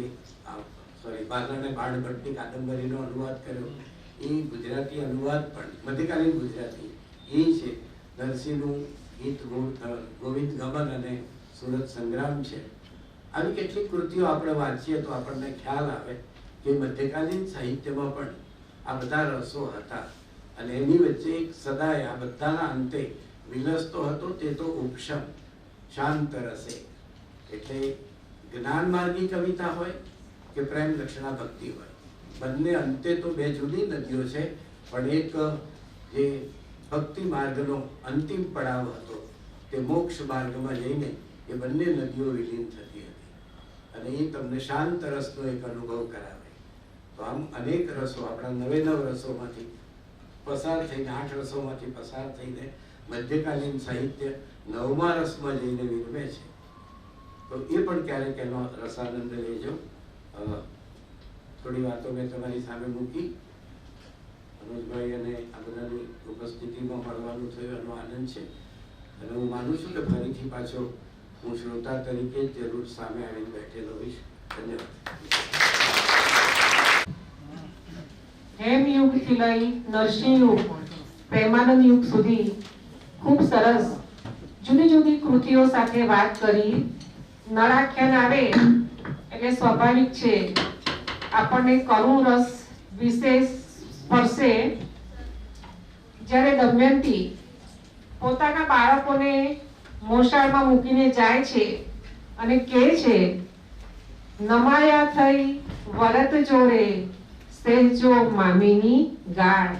[SPEAKER 1] બાલાને બાણ ભટ્ટની કાદંબરીનો અનુવાદ કર્યો એ ગુજરાતી અનુવાદ પણ મધ્યકાલીન ગુજરાતી એ છે. નરસિંહનું ગીત ગોવિંદ ગમન અને સુરત સંગ્રામ છે. આવી કેટલીક કૃતિઓ આપણે વાંચીએ તો આપણને ખ્યાલ આવે કે મધ્યકાલીન સાહિત્યમાં પણ આ બધા રસો હતા અને એની વચ્ચે એક સદાય આ બધાના અંતે વિલસતો હતો તે તો ઉપશમ, શાંત રસે. એટલે જ્ઞાન માર્ગી કવિતા હોય કે પ્રેમ લક્ષણા ભક્તિ હોય, બંને અંતે તો બે જુદી નદીઓ છે, પણ એક જે ભક્તિ માર્ગનો અંતિમ પડાવ હતો તે મોક્ષ માર્ગમાં જઈને એ બંને નદીઓ વિલીન થતી હતી અને એ તમને શાંત રસનો એક અનુભવ કરાવે. તો આમ અનેક રસો આપણા 99 રસોમાંથી પસાર થઈને 8 રસોમાંથી પસાર થઈને મધ્યકાલીન સાહિત્ય 9મા રસમાં જઈને વિરમે છે. તો એ પણ ક્યારેક એનો રસાનંદ લેજો. થોડી વાતો મેં તમારી સામે મૂકી. અનુજભાઈ અને આ બધાની ઉપસ્થિતિમાં મળવાનું થયું એનો આનંદ છે અને હું માનું છું કે ફરીથી પાછો હું શ્રોતા તરીકે જરૂર સામે આવીને બેઠેલો હોઈશ. ધન્યવાદ.
[SPEAKER 2] હેમ યુગથી લઈ નરસિંહ યુગ, પ્રેમાનંદ યુગ સુધી ખૂબ સરસ જુદી જુદી કૃતિઓ સાથે વાત કરી. નળાખ્યાન આવે એટલે સ્વાભાવિક છે આપણને કરુણ રસ વિશેષ સ્પર્શે. જ્યારે દમયંતી પોતાના બાળકોને મોસાળમાં મૂકીને જાય છે અને કહે છે, નમાયા થઈ વરત જોડે સહેજો મામીની ગાળ.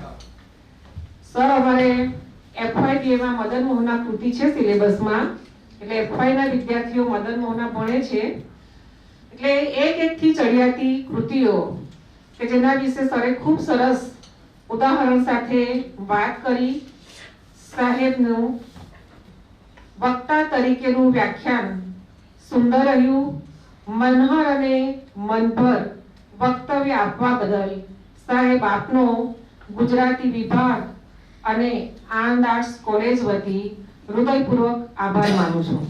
[SPEAKER 2] સર અમારે FYBA માં મદન મોહના કૃતિ છે સિલેબસમાં, એટલે FY ના વિદ્યાર્થીઓ મદન મોહના ભણે છે. એટલે એક થી ચડિયાતી કૃતિઓ કે જેના વિશે સરે ખૂબ સરસ ઉદાહરણ સાથે વાત કરી. સાહેબનું વક્તા તરીકેનું વ્યાખ્યાન સુંદર રહ્યું. મનહર અને મનભર વક્તવ્ય આપવા બદલ સાહેબ આપનો ગુજરાતી વિભાગ અને આણંદ આર્ટ્સ કોલેજ વતી હૃદયપૂર્વક આભાર માનું છું.